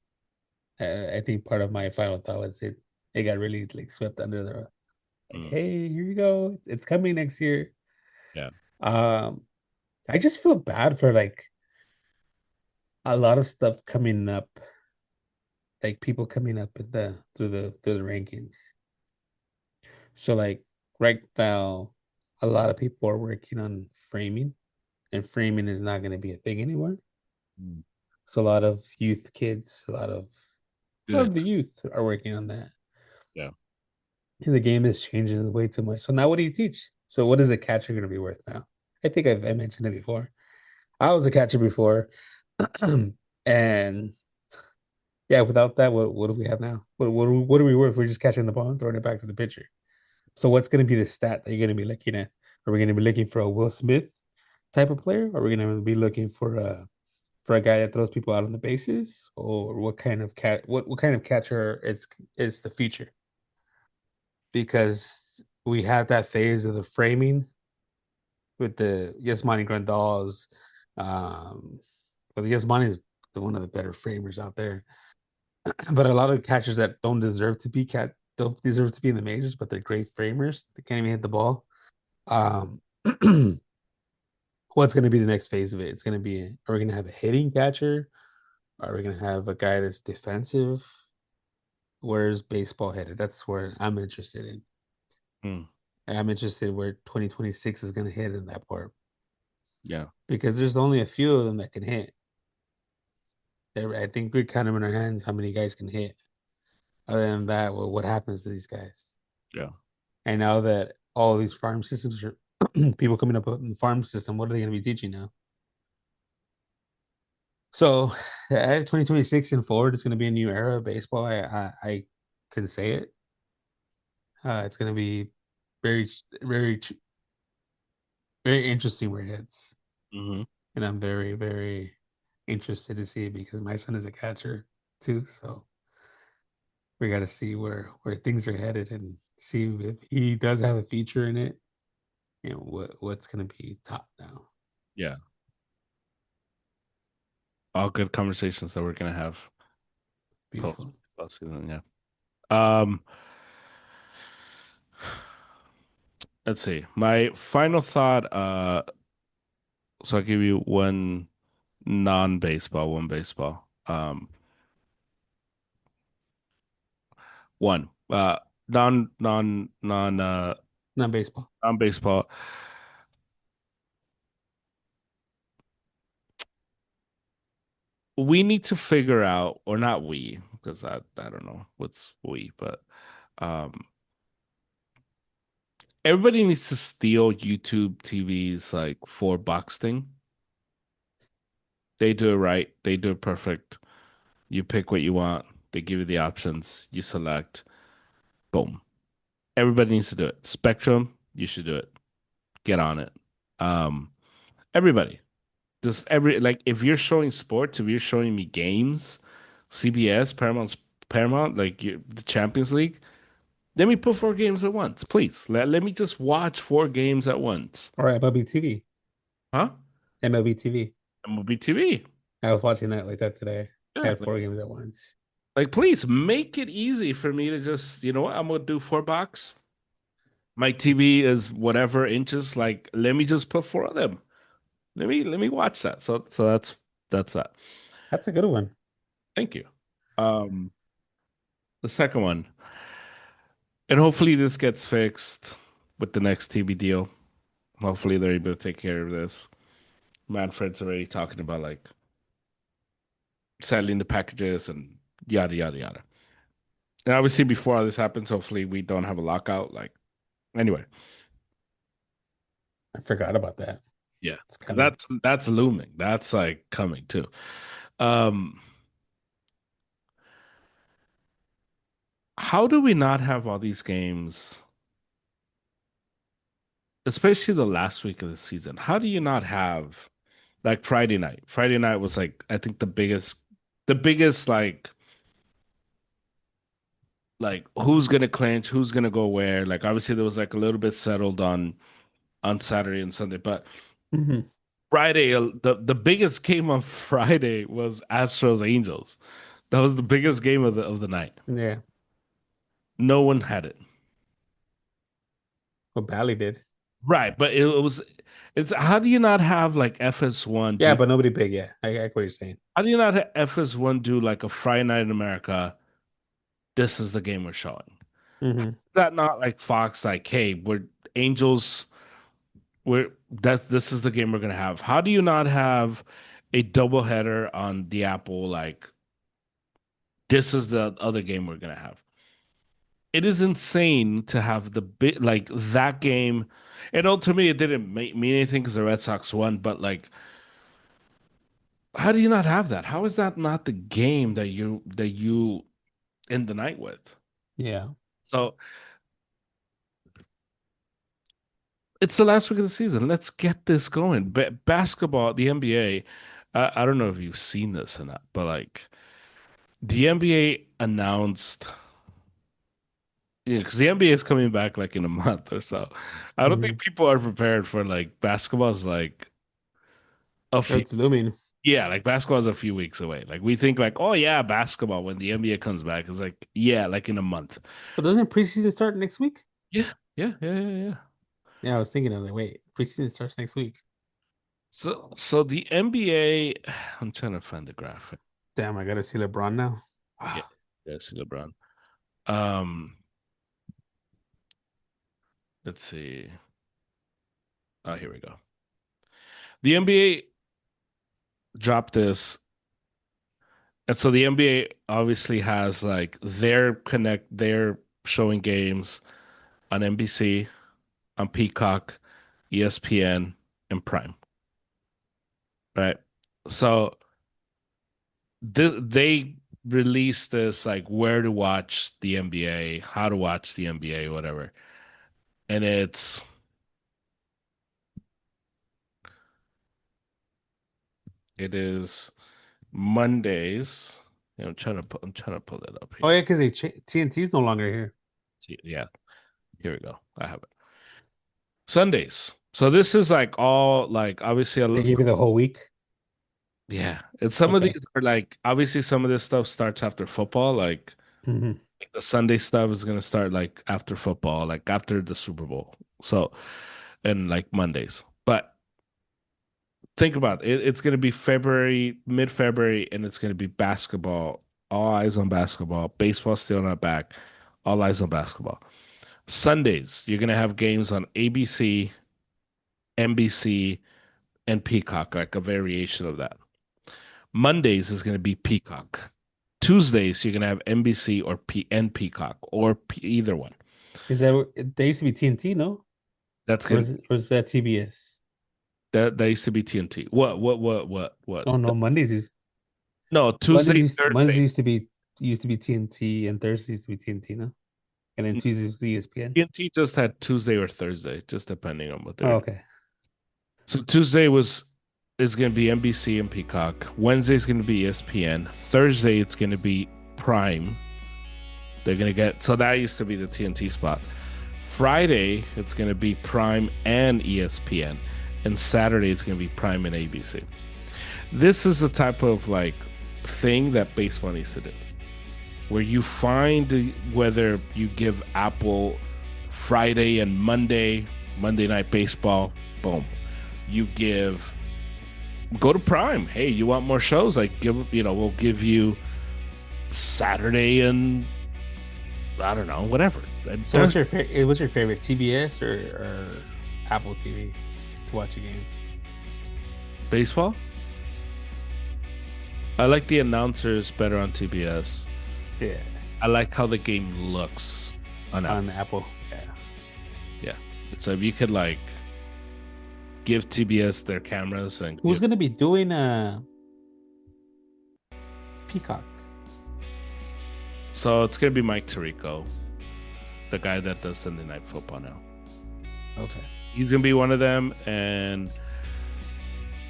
I think part of my final thought was it got really like swept under the like, Mm, hey, here you go, it's coming next year. yeah. Um, I just feel bad for like a lot of stuff coming up, like people coming up at the through the rankings. So like right now, a lot of people are working on framing, and framing is not going to be a thing anymore. Mm. So a lot of youth kids, a lot of Good. the youth are working on that. Yeah. And the game is changing way too much. So now what do you teach? So what is a catcher going to be worth now? I mentioned it before. I was a catcher before. And yeah, without that, what do we have now? What are we worth? We're just catching the ball and throwing it back to the pitcher. So what's going to be the stat that you're going to be looking at? Are we going to be looking for a Will Smith type of player? Or are we going to be looking for a guy that throws people out on the bases? Or what kind of catcher is the future? Because we had that phase of the framing with the Yasmani Grandals. Um, but Yasmani is one of the better framers out there. But a lot of catchers that don't deserve to be in the majors, but they're great framers. They can't even hit the ball. Um, what's going to be the next phase of it? It's going to be: are we going to have a hitting catcher? Are we going to have a guy that's defensive? Where's baseball headed? That's where I'm interested in. Hmm. I'm interested where 2026 is going to hit in that part Yeah. because there's only a few of them that can hit. I think we kind of in our hands how many guys can hit. Other than that, well, what happens to these guys? Yeah. And now that all these farm systems are people coming up with the farm system, what are they going to be teaching now? So, 2026 and forward, it's going to be a new era of baseball. I can say it. It's going to be very, very, very interesting where it heads. Hmm. And I'm very, very interested to see it because my son is a catcher too. So we got to see where things are headed and see if he does have a feature in it. You know what's going to be top now. Yeah. All good conversations that we're gonna have post Beautiful. season. Yeah. Um. Let's see. My final thought. So I'll give you one non-baseball, one baseball. One. Not baseball. Non-baseball. We need to figure out, or not we, because I don't know what's we, but um, everybody needs to steal YouTube TV's like four box thing. They do it right. They do it perfect. You pick what you want. They give you the options. You select. Boom. Everybody needs to do it. Spectrum, you should do it. Get on it. Um, everybody. Just every like if you're showing sports, if you're showing me games, CBS, Paramount, like the Champions League, let me put four games at once, please. Let me just watch four games at once. All right, MLB TV. Huh? MLB TV. MLB TV. I was watching that like that today. I Yeah. had four games at once. Like, please make it easy for me to just, you know what? I'm gonna do four box. My TV is whatever inches. Like, let me just put four of them. Let me watch that. So that's that. That's a good one. Thank you. Um, the second one, and hopefully this gets fixed with the next TV deal. Hopefully they're able to take care of this. Manfred's already talking about like selling the packages and yada yada yada. And obviously before all this happens, hopefully we don't have a lockout. Like anyway, I forgot about that. yeah, It's because coming. that's looming. That's like coming too. Um, how do we not have all these games, especially the last week of the season? How do you not have like Friday night? Friday night was like I think the biggest like who's gonna clinch, who's gonna go where. Like obviously there was like a little bit settled on Saturday and Sunday, but Hmm. Friday the biggest game on Friday was Astros Angels. That was the biggest game of the night. Yeah. No one had it. What Bally did. Right, but it's how do you not have like FS1 Yeah, do but nobody big. Yeah, I get what you're saying. how do you not have FS1 do like a Friday night in America? This is the game we're showing. Hmm. That not like Fox like, hey, we're Angels, we're that this is the game we're gonna have. How do you not have a doubleheader on the Apple. Like, this is the other game we're gonna have. It is insane to have the bit like that game. And ultimately, it didn't mean anything because the Red Sox won. But like, how do you not have that? How is that not the game that you end the night with? Yeah. So it's the last week of the season. Let's get this going. Basketball, the NBA. I don't know if you've seen this or not, but like the NBA announced, because the NBA is coming back like in a month or so. I don't Hmm. think people are prepared for like basketball's like a few. It's looming. Yeah, like basketball's a few weeks away. Like we think like, oh yeah, basketball when the NBA comes back is like, yeah, like in a month. But doesn't preseason start next week? Yeah, yeah. Yeah, I was thinking, I was like, wait, preseason starts next week. So the NBA, I'm trying to find the graphic. Damn, I gotta see LeBron now. Yeah, yeah, see LeBron. Um, let's see. Oh, here we go. The NBA dropped this, and so the NBA obviously has like they're showing games on NBC, on Peacock, ESPN, and Prime, right? So they released this like where to watch the NBA, how to watch the NBA, whatever, and it is Mondays. Yeah, I'm trying to pull that up Oh here. yeah, because TNT's no longer here. See, yeah, here we go. I have it. Sundays. So this is like all like obviously They give you the whole week. yeah. And some of Okay. these are like obviously some of this stuff starts after football. Hmm. Like the Sunday stuff is gonna start like after football, like after the Super Bowl. So and like Mondays. But think about it. It's gonna be February, mid-February, and it's gonna be basketball. All eyes on basketball. Baseball still not back. All eyes on basketball. Sundays, you're gonna have games on ABC, NBC, and Peacock, like a variation of that. Mondays is going to be Peacock. Tuesdays you're going to have NBC and Peacock or either one. Is that they used to be TNT? No, That's going to or is that TBS? that used to be TNT. What? Oh no, No, Tuesday, Mondays Thursday. used to be TNT and Thursdays used to be TNT. No, and then Tuesdays was ESPN. TNT just had Tuesday or Thursday, just depending on what Oh, they're. okay. So Tuesday is going to be NBC and Peacock. Wednesday is going to be ESPN. Thursday it's going to be Prime. They're going to get so that used to be the TNT spot. Friday it's going to be Prime and ESPN, and Saturday it's going to be Prime and ABC. This is the type of like thing that baseball needs to do, where you find whether you give Apple Friday and Monday Night Baseball, boom. You go to Prime. Hey, you want more shows? Like we'll give you Saturday and I don't know, whatever. So what's your favorite TBS or Apple TV to watch a game? Baseball? I like the announcers better on TBS. Yeah, I like how the game looks on Apple. on Apple. Yeah. Yeah. So if you could like give TBS their cameras and Who's gonna be doing Peacock? so it's gonna be Mike Tirico, the guy that does Sunday Night Football now. Okay. He's gonna be one of them, and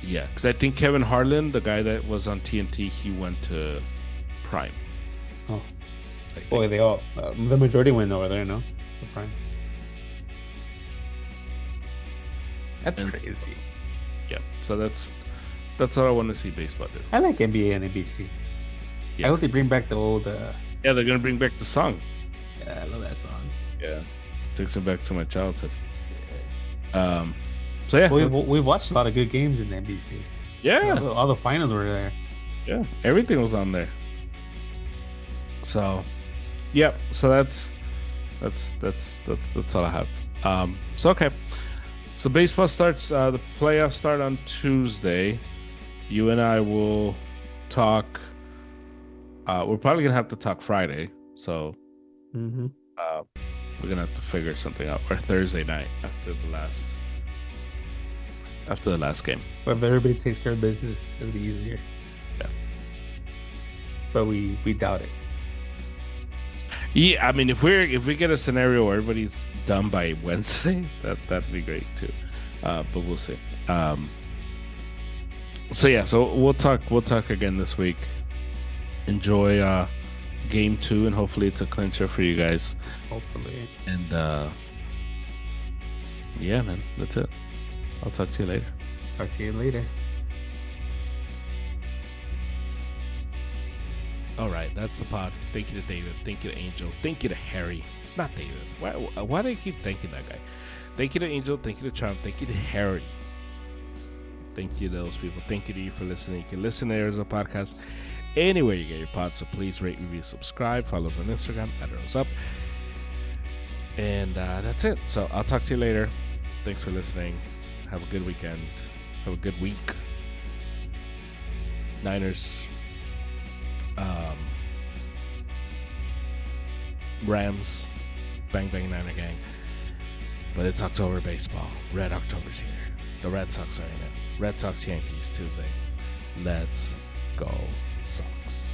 yeah, because I think Kevin Harlan, the guy that was on TNT, he went to Prime. Oh, I think. boy, they all the majority went over there. No, the Prime. That's And- crazy. Yeah, so that's what I want to see baseball do. I like NBA and NBC. Yeah. I hope they bring back the old. Yeah, they're gonna bring back the song. Yeah, I love that song. Yeah, takes me back to my childhood. So yeah, We've watched a lot of good games in the NBC. yeah, All the finals were there. yeah. Everything was on there. So, yeah. So that's all I have. So okay. So baseball starts. The playoffs start on Tuesday. you and I will talk. We're probably gonna have to talk Friday, so Mm-hmm. we're gonna have to figure something out. Or Thursday night after the last game. But if everybody takes care of business, it'll be easier. Yeah. But we doubt it. Yeah, I mean, if we get a scenario where everybody's done by Wednesday, that'd be great too. But we'll see. So we'll talk again this week. Enjoy game 2, and hopefully it's a clincher for you guys. Hopefully. And yeah, man, that's it. I'll talk to you later. Talk to you later. All right, that's the pod. Thank you to David. Thank you to Angel. Thank you to Harry. Not David. Why do I keep thanking that guy? Thank you to Angel. Thank you to Charm. Thank you to Harry. Thank you to those people. Thank you to you for listening. You can listen to Arizona Podcast anywhere you get your pods. So please rate, review, subscribe. Follow us on Instagram @ArrowsUp. And that's it. So I'll talk to you later. Thanks for listening. Have a good weekend. Have a good week. Niners. Rams. Bang bang Niner gang. But it's October baseball. Red October's here. The Red Sox are in it. Red Sox Yankees Tuesday. Let's go Sox.